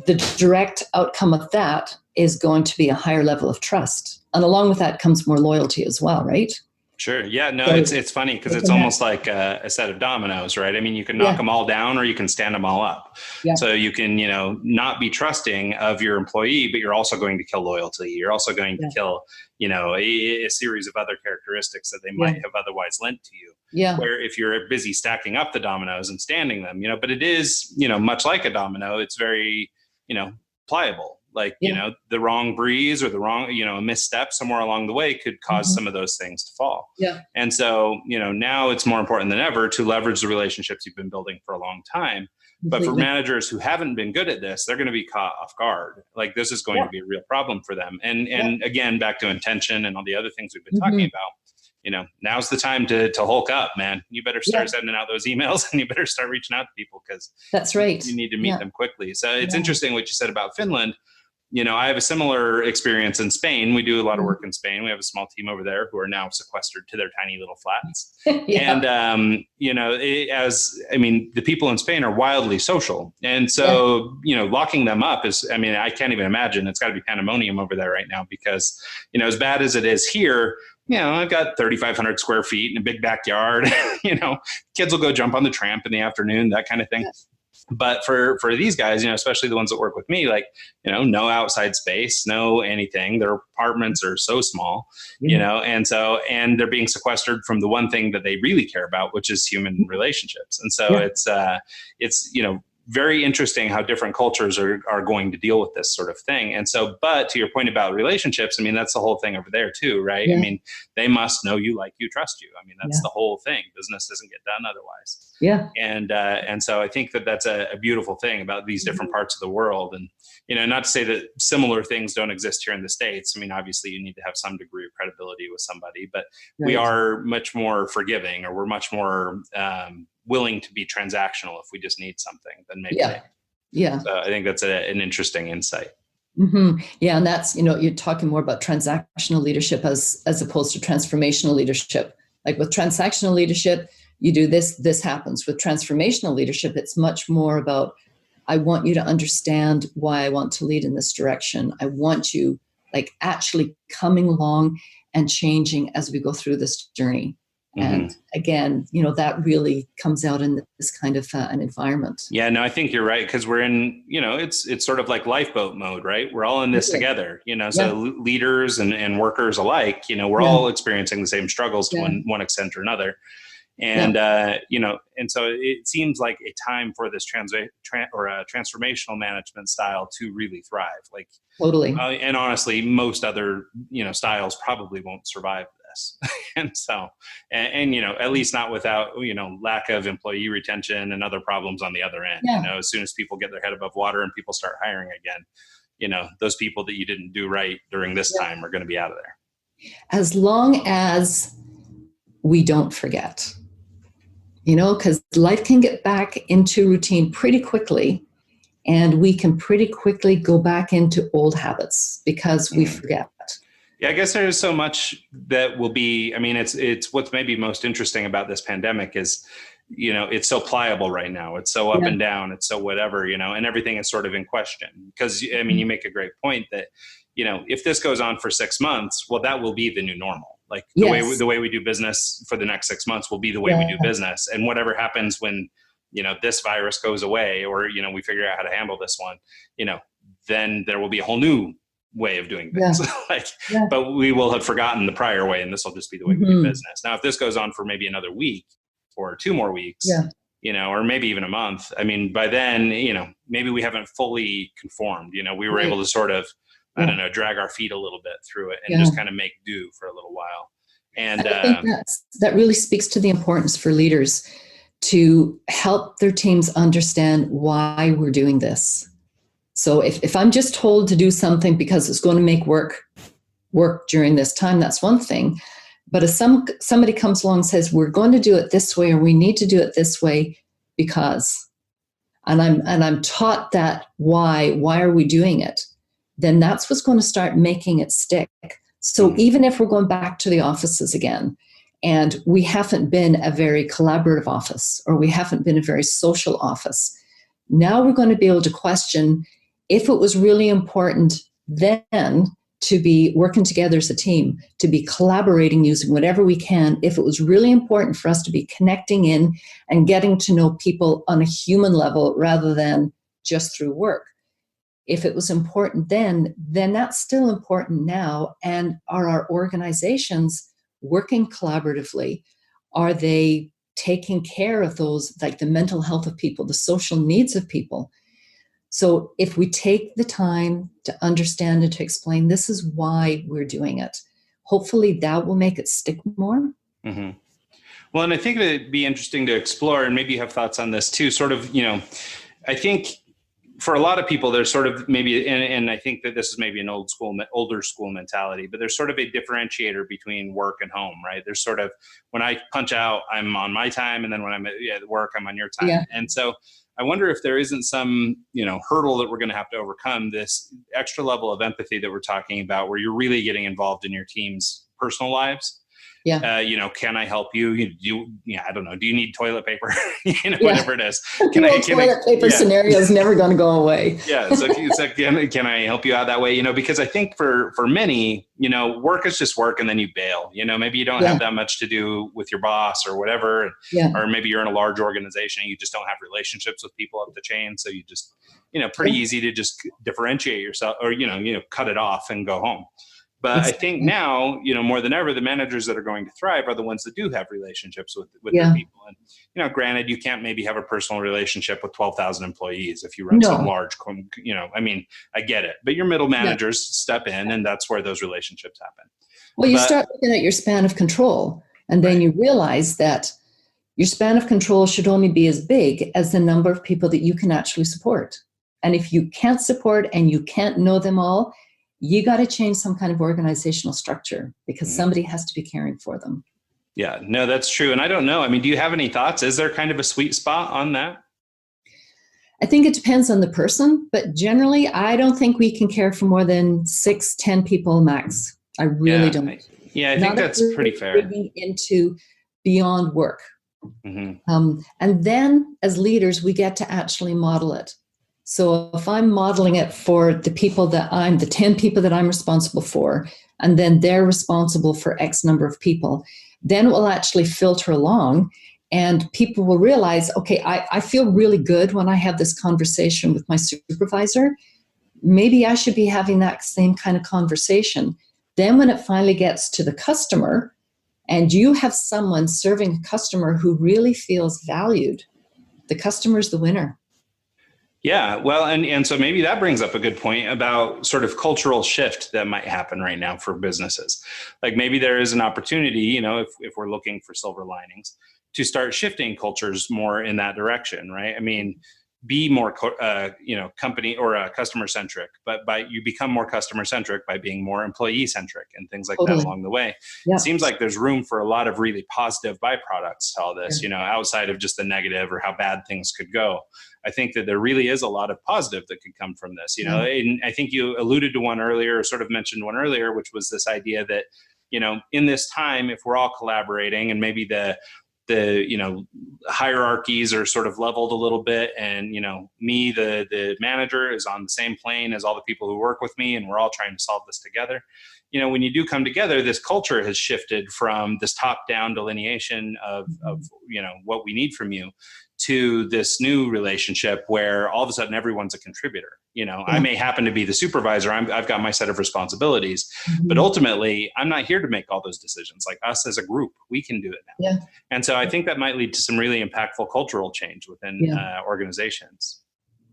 the direct outcome of that is going to be a higher level of trust. And along with that comes more loyalty as well, right? Sure. Yeah. No, So it's funny because it's almost like a set of dominoes, right? I mean, you can knock them all down or you can stand them all up. Yeah. So you can, not be trusting of your employee, but you're also going to kill loyalty. You're also going to kill, a series of other characteristics that they might have otherwise lent to you. Yeah. Where if you're busy stacking up the dominoes and standing them, but it is, much like a domino, it's very, pliable. Like, the wrong breeze or the wrong, a misstep somewhere along the way could cause some of those things to fall. Yeah. And so, now it's more important than ever to leverage the relationships you've been building for a long time. But for managers who haven't been good at this, they're going to be caught off guard. Like this is going to be a real problem for them. And again, back to intention and all the other things we've been talking about. Now's the time to Hulk up, man. You better start sending out those emails and you better start reaching out to people because that's right. You need to meet them quickly. So it's interesting what you said about Finland. I have a similar experience in Spain. We do a lot of work in Spain. We have a small team over there who are now sequestered to their tiny little flats. And, the people in Spain are wildly social. And so, locking them up is, I can't even imagine. It's got to be pandemonium over there right now because, as bad as it is here, I've got 3,500 square feet and a big backyard. Kids will go jump on the tramp in the afternoon, that kind of thing. But for these guys, especially the ones that work with me, like, no outside space, no anything. Their apartments are so small, and they're being sequestered from the one thing that they really care about, which is human relationships. And so it's very interesting how different cultures are going to deal with this sort of thing. And so, but to your point about relationships, that's the whole thing over there too, right? Yeah. They must know you, like you, trust you. That's the whole thing. Business doesn't get done otherwise. Yeah. And so I think that's a beautiful thing about these different parts of the world. And, not to say that similar things don't exist here in the States. Obviously you need to have some degree of credibility with somebody, but we are much more forgiving, or we're much more, willing to be transactional if we just need something than maybe. Yeah. So I think that's an interesting insight. Mm-hmm. Yeah. And that's, you're talking more about transactional leadership as opposed to transformational leadership. Like with transactional leadership, you do this happens. With transformational leadership, it's much more about, I want you to understand why I want to lead in this direction. I want you actually coming along and changing as we go through this journey. And again, that really comes out in this kind of an environment. Yeah, no, I think you're right. Because we're in, it's sort of like lifeboat mode, right? We're all in this together, so leaders and workers alike, we're all experiencing the same struggles to one extent or another. And, and so it seems like a time for this transformational management style to really thrive. Like totally. And honestly, most other, styles probably won't survive this. And so, and at least not without, lack of employee retention and other problems on the other end. As soon as people get their head above water and people start hiring again, those people that you didn't do right during this time are going to be out of there. As long as we don't forget, because life can get back into routine pretty quickly, and we can pretty quickly go back into old habits because we forget. Yeah, I guess there's so much that will be, it's what's maybe most interesting about this pandemic is, it's so pliable right now. It's so up and down. It's so whatever, and everything is sort of in question. Because, you make a great point that, if this goes on for 6 months, well, that will be the new normal. Like the way we do business for the next 6 months will be the way we do business. And whatever happens when, this virus goes away, or, we figure out how to handle this one, then there will be a whole new way of doing things. But we will have forgotten the prior way, and this will just be the way we do business. Now, if this goes on for maybe another week or 2 more weeks, or maybe even a month, by then, maybe we haven't fully conformed. We were able to sort of, I don't know, drag our feet a little bit through it and just kind of make do for a little while. And I think that really speaks to the importance for leaders to help their teams understand why we're doing this. So if I'm just told to do something because it's going to make work during this time, that's one thing. But if somebody comes along and says, we're going to do it this way, or we need to do it this way because, and I'm taught that why are we doing it? Then that's what's going to start making it stick. So even if we're going back to the offices again, and we haven't been a very collaborative office, or we haven't been a very social office, now we're going to be able to question if it was really important then to be working together as a team, to be collaborating using whatever we can. If it was really important for us to be connecting in and getting to know people on a human level rather than just through work. If it was important then that's still important now. And are our organizations working collaboratively? Are they taking care of those, like the mental health of people, the social needs of people? So if we take the time to understand and to explain, this is why we're doing it, hopefully that will make it stick more. Mm-hmm. Well, and I think that it'd be interesting to explore, and maybe you have thoughts on this too, sort of, I think for a lot of people, there's sort of maybe, and I think that this is maybe an older school mentality, but there's sort of a differentiator between work and home, right? There's sort of, when I punch out, I'm on my time, and then when I'm at work, I'm on your time. Yeah. And so I wonder if there isn't some, hurdle that we're going to have to overcome, this extra level of empathy that we're talking about, where you're really getting involved in your team's personal lives. Yeah. Can I help you? I don't know. Do you need toilet paper? Whatever it is. Toilet paper scenario is never going to go away. Yeah. So can I help you out that way? Because I think for many, work is just work, and then you bail. Maybe you don't have that much to do with your boss or whatever. Yeah. Or maybe you're in a large organization and you just don't have relationships with people up the chain. So you just, pretty easy to just differentiate yourself, or, cut it off and go home. But I think now, more than ever, the managers that are going to thrive are the ones that do have relationships with their people. And, granted, you can't maybe have a personal relationship with 12,000 employees if you run some large, I get it. But your middle managers step in, and that's where those relationships happen. Well, you start looking at your span of control, and then you realize that your span of control should only be as big as the number of people that you can actually support. And if you can't support and you can't know them all, you got to change some kind of organizational structure, because somebody has to be caring for them. Yeah, no, that's true. And I don't know. Do you have any thoughts? Is there kind of a sweet spot on that? I think it depends on the person, but generally, I don't think we can care for more than 6-10 people max. I really don't. I think that's pretty fair. Into beyond work. Mm-hmm. And then as leaders, we get to actually model it. So if I'm modeling it for the 10 people that I'm responsible for, and then they're responsible for X number of people, then it will actually filter along, and people will realize, okay, I feel really good when I have this conversation with my supervisor. Maybe I should be having that same kind of conversation. Then when it finally gets to the customer, and you have someone serving a customer who really feels valued, the customer's the winner. Yeah, well, and so maybe that brings up a good point about sort of cultural shift that might happen right now for businesses. Like maybe there is an opportunity, if we're looking for silver linings, to start shifting cultures more in that direction, right? Be more, company or customer centric, but you become more customer centric by being more employee centric and things like that along the way. Yeah. It seems like there's room for a lot of really positive byproducts to all this, outside of just the negative or how bad things could go. I think that there really is a lot of positive that could come from this, and I think you alluded to one earlier, or sort of mentioned one earlier, which was this idea that, in this time, if we're all collaborating and maybe the hierarchies are sort of leveled a little bit, and me, the manager, is on the same plane as all the people who work with me, and we're all trying to solve this together. When you do come together, this culture has shifted from this top-down delineation of what we need from you to this new relationship where all of a sudden everyone's a contributor. I may happen to be the supervisor. I've got my set of responsibilities, but ultimately I'm not here to make all those decisions. Like, us as a group, we can do it now. Yeah. And so I think that might lead to some really impactful cultural change within organizations.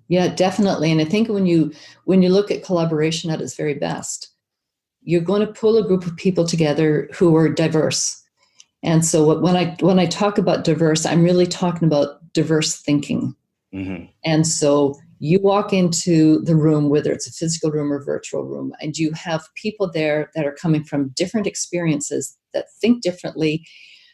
Yeah, definitely. And I think when you look at collaboration at its very best, you're going to pull a group of people together who are diverse. And so when I talk about diverse, I'm really talking about diverse thinking. Mm-hmm. And so you walk into the room, whether it's a physical room or virtual room, and you have people there that are coming from different experiences, that think differently,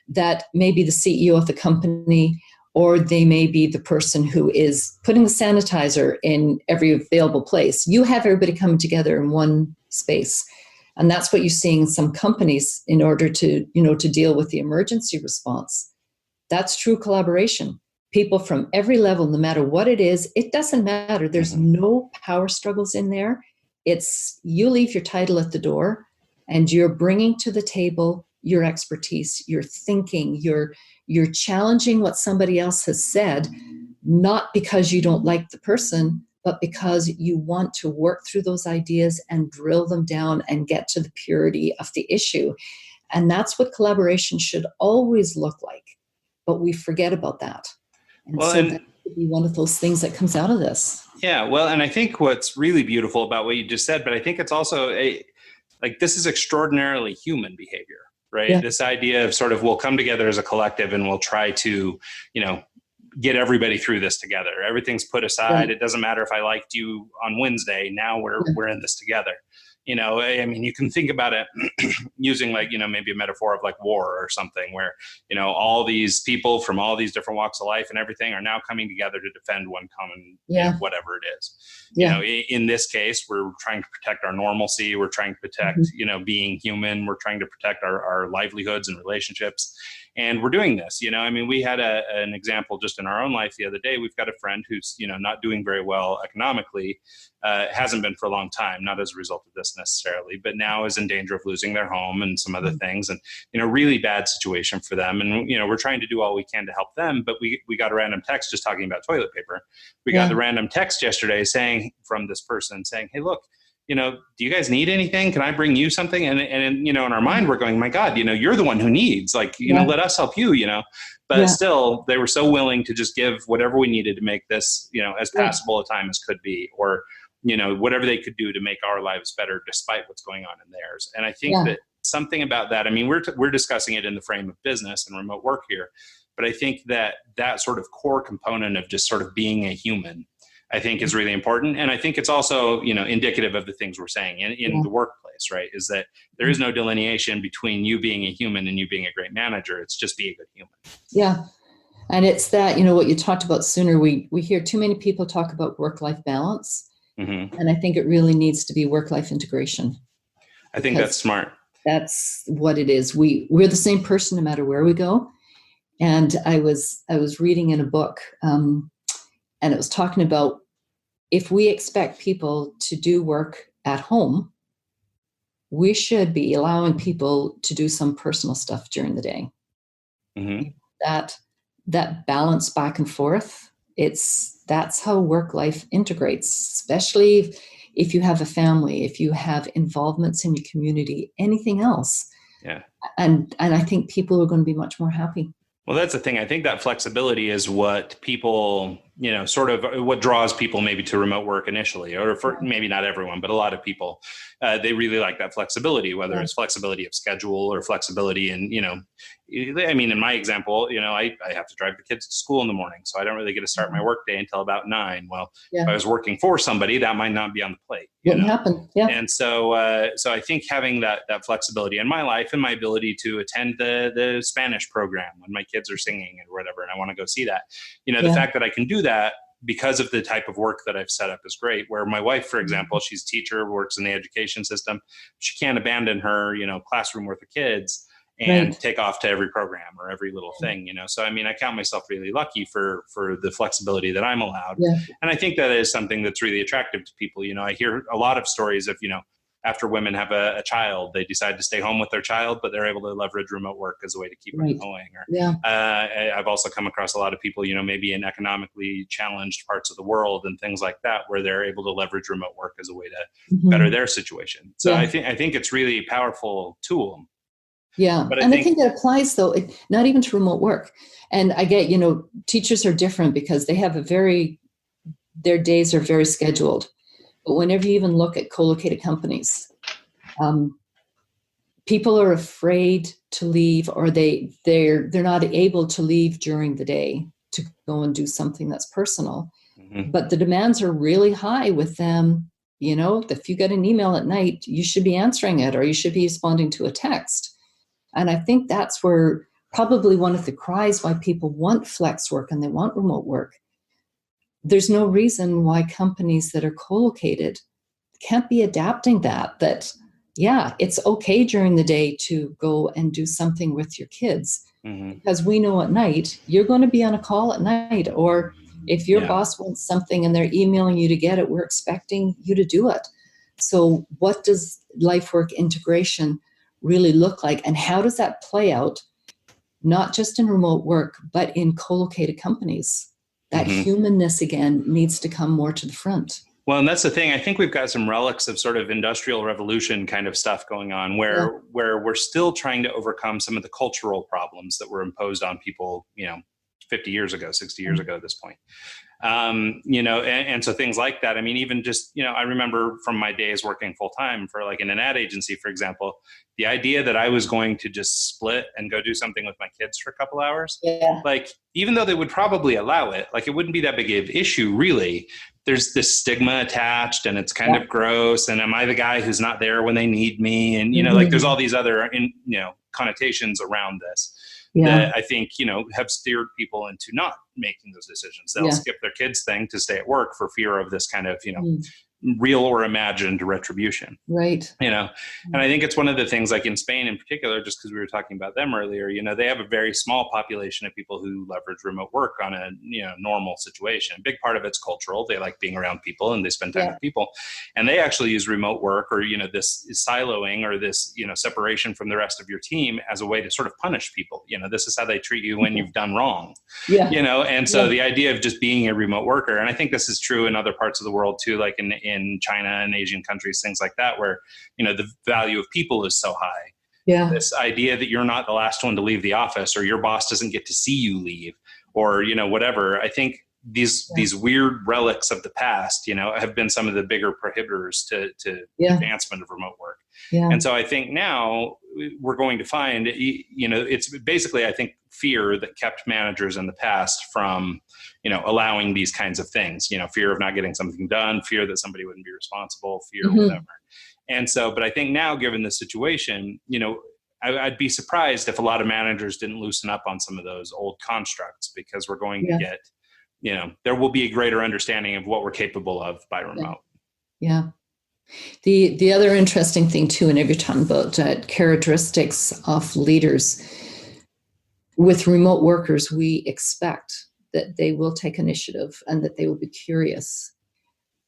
that may be the CEO of the company, or they may be the person who is putting the sanitizer in every available place. You have everybody coming together in one space. And that's what you're seeing in some companies in order to, to deal with the emergency response. That's true collaboration. People from every level, no matter what it is, it doesn't matter. There's no power struggles in there. It's you leave your title at the door and you're bringing to the table your expertise, your thinking, you're challenging what somebody else has said, not because you don't like the person, but because you want to work through those ideas and drill them down and get to the purity of the issue. And that's what collaboration should always look like. But we forget about that. And Well, so and that could be one of those things that comes out of this. yeah, well, and I think what's really beautiful about what you just said, but I think it's also like this is extraordinarily human behavior, right? Yeah. This idea of sort of we'll come together as a collective and we'll try to, get everybody through this together. Everything's put aside. Right. It doesn't matter if I liked you on Wednesday. Now we're in this together. I mean, you can think about it using like, maybe a metaphor of like war or something where, all these people from all these different walks of life and everything are now coming together to defend one common, whatever it is. In this case, we're trying to protect our normalcy. We're trying to protect, being human. We're trying to protect our livelihoods and relationships. And we're doing this, I mean, we had an example just in our own life the other day. We've got a friend who's, not doing very well economically, hasn't been for a long time, not as a result of this necessarily, but now is in danger of losing their home and some other things. And, really bad situation for them. And, we're trying to do all we can to help them. But we got a random text just talking about toilet paper. We got the random text yesterday from this person saying, hey, look, do you guys need anything? Can I bring you something? And in our mind, we're going, my God, you're the one who needs, like, let us help you, but still they were so willing to just give whatever we needed to make this, as passable a time as could be, or, whatever they could do to make our lives better despite what's going on in theirs. And I think that something about that, I mean, we're discussing it in the frame of business and remote work here, but I think that sort of core component of just sort of being a human, I think is really important. And I think it's also, indicative of the things we're saying in the workplace, right? Is that there is no delineation between you being a human and you being a great manager. It's just be a good human. Yeah. And it's that, what you talked about sooner, we hear too many people talk about work-life balance. Mm-hmm. And I think it really needs to be work-life integration. I think that's smart. That's what it is. We're the same person no matter where we go. And I was reading in a book, and it was talking about if we expect people to do work at home, we should be allowing people to do some personal stuff during the day. Mm-hmm. That balance back and forth, that's how work life integrates, especially if you have a family, if you have involvements in your community, anything else. Yeah. And I think people are going to be much more happy. Well, that's the thing. I think that flexibility is what people, sort of what draws people maybe to remote work initially, or for maybe not everyone, but a lot of people, they really like that flexibility, whether it's flexibility of schedule or flexibility in, I mean, in my example, I have to drive the kids to school in the morning, so I don't really get to start my workday until about 9. Well, if I was working for somebody, that might not be on the plate. Wouldn't happen. Yeah. And so I think having that flexibility in my life and my ability to attend the Spanish program when my kids are singing or whatever, and I want to go see that, the fact that I can do that because of the type of work that I've set up is great. Where my wife, for example, she's a teacher, works in the education system. She can't abandon her, classroom worth of kids and take off to every program or every little thing, So, I mean, I count myself really lucky for the flexibility that I'm allowed. Yeah. And I think that is something that's really attractive to people. I hear a lot of stories of, after women have a child, they decide to stay home with their child, but they're able to leverage remote work as a way to keep it going. Or, I've also come across a lot of people, maybe in economically challenged parts of the world and things like that, where they're able to leverage remote work as a way to better their situation. So I think it's really a powerful tool. Yeah. But I think that applies, though, not even to remote work. And I get, teachers are different because they have their days are very scheduled. But whenever you even look at co-located companies, people are afraid to leave, or they're not able to leave during the day to go and do something that's personal. Mm-hmm. But the demands are really high with them. If you get an email at night, you should be answering it, or you should be responding to a text. And I think that's where probably one of the cries why people want flex work and they want remote work. There's no reason why companies that are co-located can't be adapting that, it's okay during the day to go and do something with your kids. Mm-hmm. Because we know at night, you're going to be on a call at night, or if your boss wants something and they're emailing you to get it, we're expecting you to do it. So what does life work integration really look like? And how does that play out, not just in remote work, but in co-located companies? That humanness, again, needs to come more to the front. Well, and that's the thing. I think we've got some relics of sort of industrial revolution kind of stuff going on where we're still trying to overcome some of the cultural problems that were imposed on people, 50 years ago, 60 years ago at this point. And so things like that. I mean, even just, I remember from my days working full time for like in an ad agency, for example, the idea that I was going to just split and go do something with my kids for a couple hours, like, even though they would probably allow it, like, it wouldn't be that big of an issue, really. There's this stigma attached and it's kind of gross. And am I the guy who's not there when they need me? And, like there's all these other, connotations around this. That I think, have steered people into not making those decisions. They'll skip their kids' thing to stay at work for fear of this kind of, real or imagined retribution. Right. And I think it's one of the things, like in Spain in particular, just because we were talking about them earlier, they have a very small population of people who leverage remote work on a, normal situation. A big part of it's cultural. They like being around people and they spend time with people. And they actually use remote work or, this siloing or this, separation from the rest of your team as a way to sort of punish people. This is how they treat you when you've done wrong. And so the idea of just being a remote worker, and I think this is true in other parts of the world too, like in China and Asian countries, things like that, where, the value of people is so high. This idea that you're not the last one to leave the office or your boss doesn't get to see you leave or, whatever. I think these weird relics of the past, have been some of the bigger prohibitors to advancement of remote work. And so I think now we're going to find, it's basically, I think, fear that kept managers in the past from, allowing these kinds of things, fear of not getting something done, fear that somebody wouldn't be responsible, fear, whatever. And so, but I think now, given the situation, I'd be surprised if a lot of managers didn't loosen up on some of those old constructs, because we're going to get, there will be a greater understanding of what we're capable of by remote. The other interesting thing too, and every time about characteristics of leaders, with remote workers, we expect that they will take initiative and that they will be curious.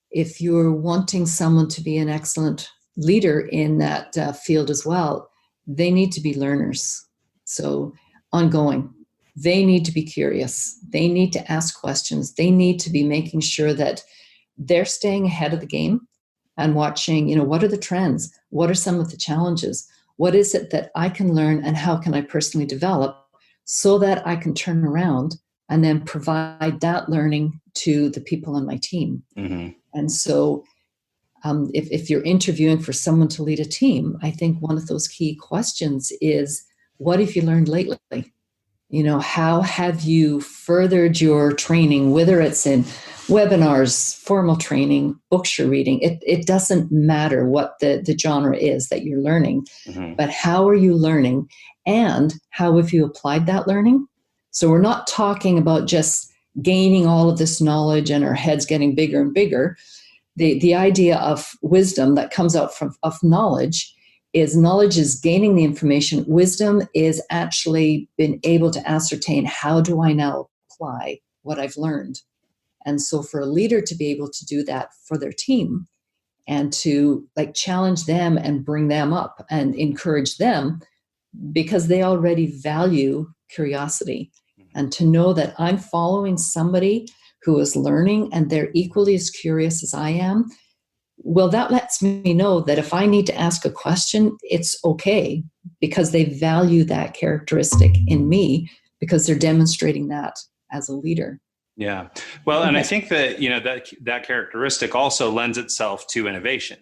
If you're wanting someone to be an excellent leader in that field as well, they need to be learners. So ongoing, they need to be curious. They need to ask questions. They need to be making sure that they're staying ahead of the game and watching, what are the trends? What are some of the challenges? What is it that I can learn and how can I personally develop so that I can turn around and then provide that learning to the people on my team? And so if you're interviewing for someone to lead a team, I think one of those key questions is, what have you learned lately? How have you furthered your training, whether it's in webinars, formal training, books you're reading? It doesn't matter what the genre is that you're learning, but how are you learning and how have you applied that learning? So we're not talking about just gaining all of this knowledge and our heads getting bigger and bigger. The idea of wisdom that comes out of knowledge is gaining the information. Wisdom is actually being able to ascertain, how do I now apply what I've learned? And so for a leader to be able to do that for their team and to challenge them and bring them up and encourage them, because they already value curiosity, and to know that I'm following somebody who is learning and they're equally as curious as I am, well, that lets me know that if I need to ask a question, it's okay, because they value that characteristic in me, because they're demonstrating that as a leader. Yeah. Well, and I think that, that characteristic also lends itself to innovation.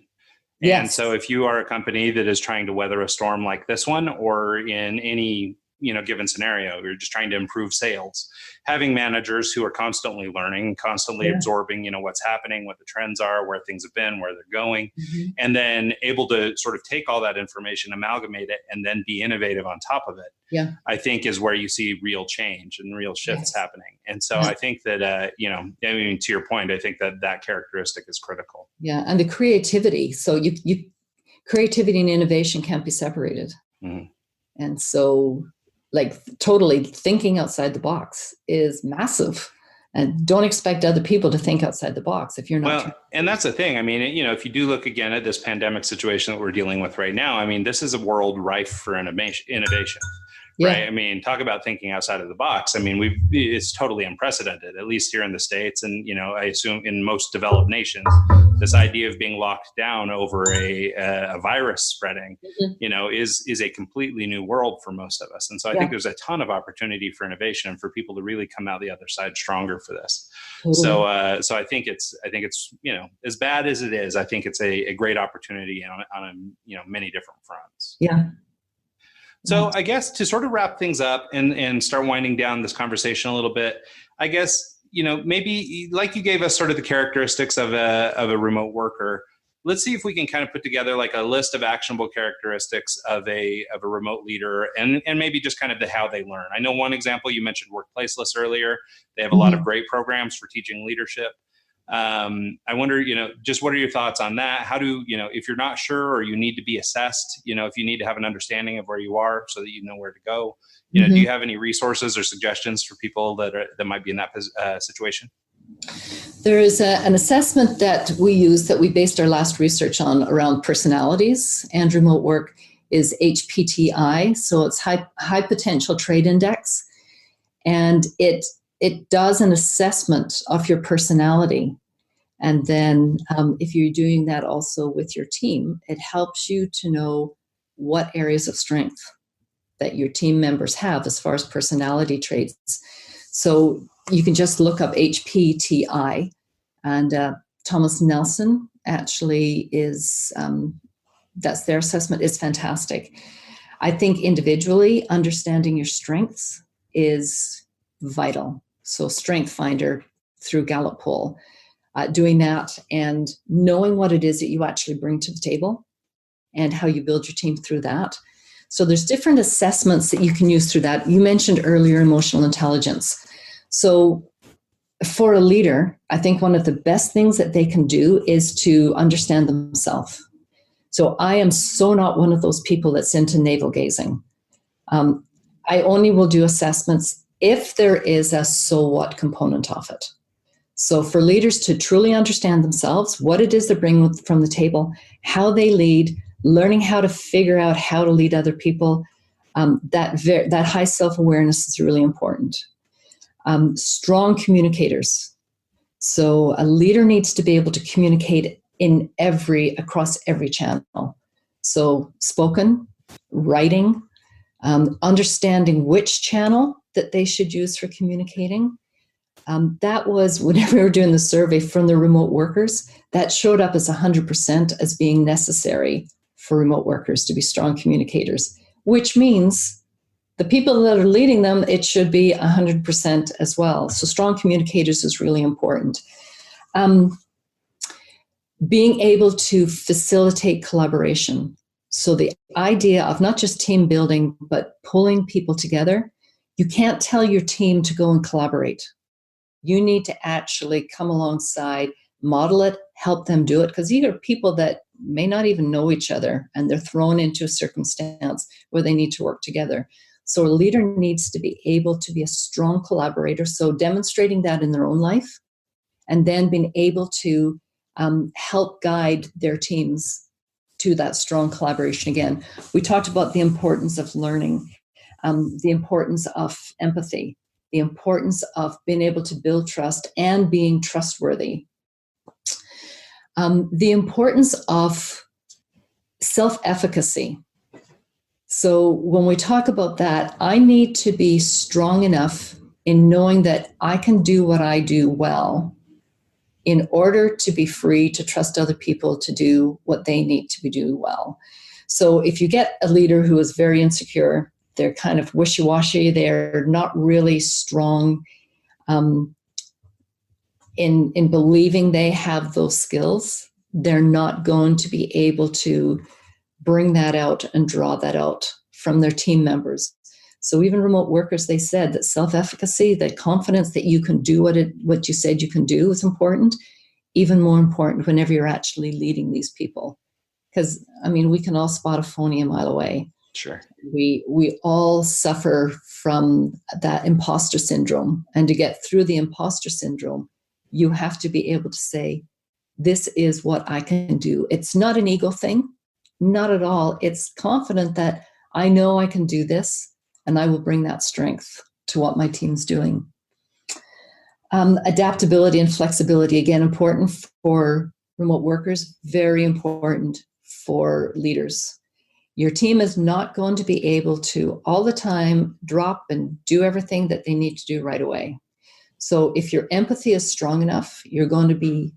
And so if you are a company that is trying to weather a storm like this one, or in any given scenario, you're just trying to improve sales, having managers who are constantly learning, constantly absorbing, what's happening, what the trends are, where things have been, where they're going, and then able to sort of take all that information, amalgamate it, and then be innovative on top of it, I think is where you see real change and real shifts happening. And so I think that, to your point, I think that characteristic is critical. Yeah. And the creativity. So creativity and innovation can't be separated. And so totally thinking outside the box is massive. And don't expect other people to think outside the box if you're not. Well, and that's the thing. I mean, if you do look again at this pandemic situation that we're dealing with right now, I mean, this is a world rife for innovation. Yeah. Right. I mean, talk about thinking outside of the box. I mean, it's totally unprecedented, at least here in the States. And, I assume in most developed nations, this idea of being locked down over a virus spreading, is a completely new world for most of us. And so I think there's a ton of opportunity for innovation and for people to really come out the other side stronger for this. Totally. So I think it's, as bad as it is, I think it's a great opportunity on many different fronts. Yeah. So I guess to sort of wrap things up and start winding down this conversation a little bit, I guess, maybe like you gave us sort of the characteristics of a remote worker. Let's see if we can kind of put together like a list of actionable characteristics of a remote leader and maybe just kind of how they learn. I know one example, you mentioned Workplaceless earlier. They have a lot of great programs for teaching leadership. I wonder, just what are your thoughts on that? How do, if you're not sure or you need to be assessed, if you need to have an understanding of where you are so that you know where to go, do you have any resources or suggestions for people that might be in that situation? There is an assessment that we use that we based our last research on around personalities and remote work is HPTI. So it's high potential trait index. And it does an assessment of your personality. And then if you're doing that also with your team, it helps you to know what areas of strength that your team members have as far as personality traits. So you can just look up HPTI, and Thomas Nelson actually is, that's their assessment, is fantastic. I think individually understanding your strengths is vital. So Strength Finder through Gallup poll, doing that and knowing what it is that you actually bring to the table and how you build your team through that. So there's different assessments that you can use through that. You mentioned earlier emotional intelligence. So for a leader, I think one of the best things that they can do is to understand themselves. So I am so not one of those people that's into navel gazing. I only will do assessments if there is a so what component of it. So for leaders to truly understand themselves, what it is they bring from the table, how they lead, learning how to figure out how to lead other people, that high self-awareness is really important. Strong communicators. So a leader needs to be able to communicate across every channel. So spoken, writing, understanding which channel that they should use for communicating. That was, whenever we were doing the survey from the remote workers, that showed up as 100% as being necessary for remote workers to be strong communicators, which means the people that are leading them, it should be 100% as well. So strong communicators is really important. Being able to facilitate collaboration. So the idea of not just team building, but pulling people together. You can't tell your team to go and collaborate. You need to actually come alongside, model it, help them do it, because these are people that may not even know each other and they're thrown into a circumstance where they need to work together. So a leader needs to be able to be a strong collaborator. So demonstrating that in their own life and then being able to help guide their teams to that strong collaboration. Again, we talked about the importance of learning, the importance of empathy, the importance of being able to build trust and being trustworthy, the importance of self-efficacy. So when we talk about that, I need to be strong enough in knowing that I can do what I do well in order to be free to trust other people to do what they need to be doing well. So if you get a leader who is very insecure, they're kind of wishy-washy, they're not really strong in believing they have those skills, they're not going to be able to bring that out and draw that out from their team members. So even remote workers, they said that self-efficacy, that confidence that you can do what you said you can do is important, even more important whenever you're actually leading these people. Because, I mean, we can all spot a phony a mile away. Sure. We all suffer from that imposter syndrome. And to get through the imposter syndrome, you have to be able to say, this is what I can do. It's not an ego thing, not at all. It's confident that I know I can do this, and I will bring that strength to what my team's doing. Adaptability and flexibility, again, important for remote workers, very important for leaders. Your team is not going to be able to all the time drop and do everything that they need to do right away. So if your empathy is strong enough, you're going to be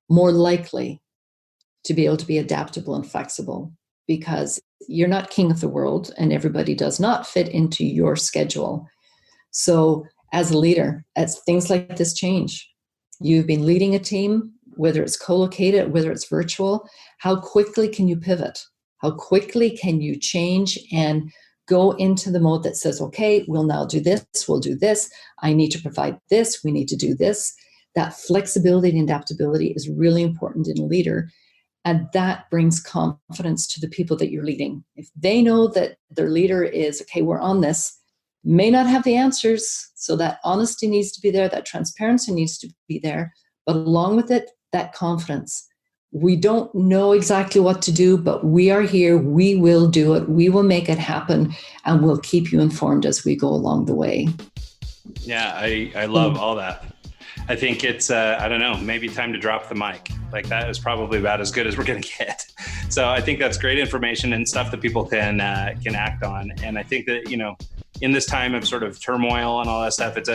more likely to be able to be adaptable and flexible, because you're not king of the world and everybody does not fit into your schedule. So as a leader, as things like this change, you've been leading a team, whether it's co-located, whether it's virtual, how quickly can you pivot? How quickly can you change and go into the mode that says, okay, we'll now do this, we'll do this, I need to provide this, we need to do this. That flexibility and adaptability is really important in a leader. And that brings confidence to the people that you're leading. If they know that their leader is, okay, we're on this, may not have the answers, so that honesty needs to be there, that transparency needs to be there, but along with it, that confidence. We don't know exactly what to do, but we are here, we will do it, we will make it happen, and we'll keep you informed as we go along the way. Yeah, I love all that. I think it's, I don't know, maybe time to drop the mic. Like, that is probably about as good as we're going to get. So I think that's great information and stuff that people can act on. And I think that, in this time of sort of turmoil and all that stuff, it's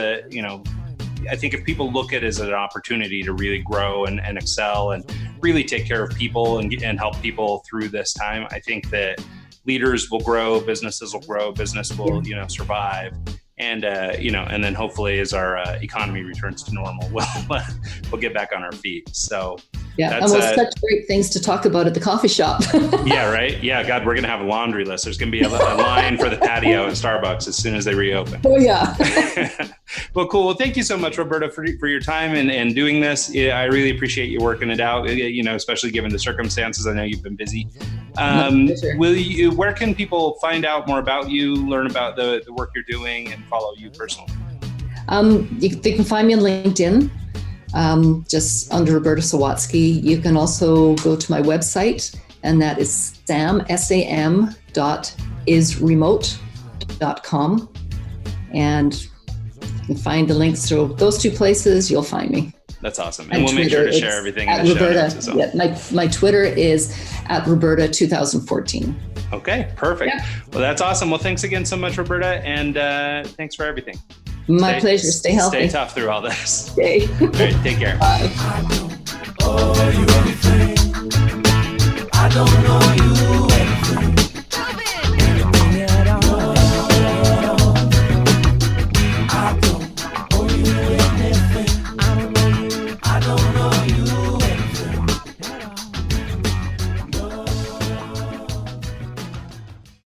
I think if people look at it as an opportunity to really grow and excel and really take care of people and help people through this time, I think that leaders will grow, businesses will grow, business will, survive. And, and then hopefully as our economy returns to normal, we'll get back on our feet. So yeah, and we'll such great things to talk about at the coffee shop. Yeah, right. Yeah, God, we're going to have a laundry list. There's going to be a line for the patio at Starbucks as soon as they reopen. Oh, yeah. Well, cool. Well, thank you so much, Roberta, for your time and doing this. I really appreciate you working it out, especially given the circumstances. I know you've been busy. Sure. Where can people find out more about you, learn about the work you're doing, and follow you personally? They can find me on LinkedIn, just under Roberta Sawatzky. You can also go to my website, and that is sam.isremote.com. And you can find the links to those two places. You'll find me. That's awesome. And we'll make sure to share everything in the show notes as well. Yeah, my Twitter is @Roberta2014. Okay, perfect. Yeah. Well, that's awesome. Well, thanks again so much, Roberta. And thanks for everything. My pleasure. Stay healthy. Stay tough through all this. Okay. All right, take care. Bye. I don't know you everything. I don't know you everything.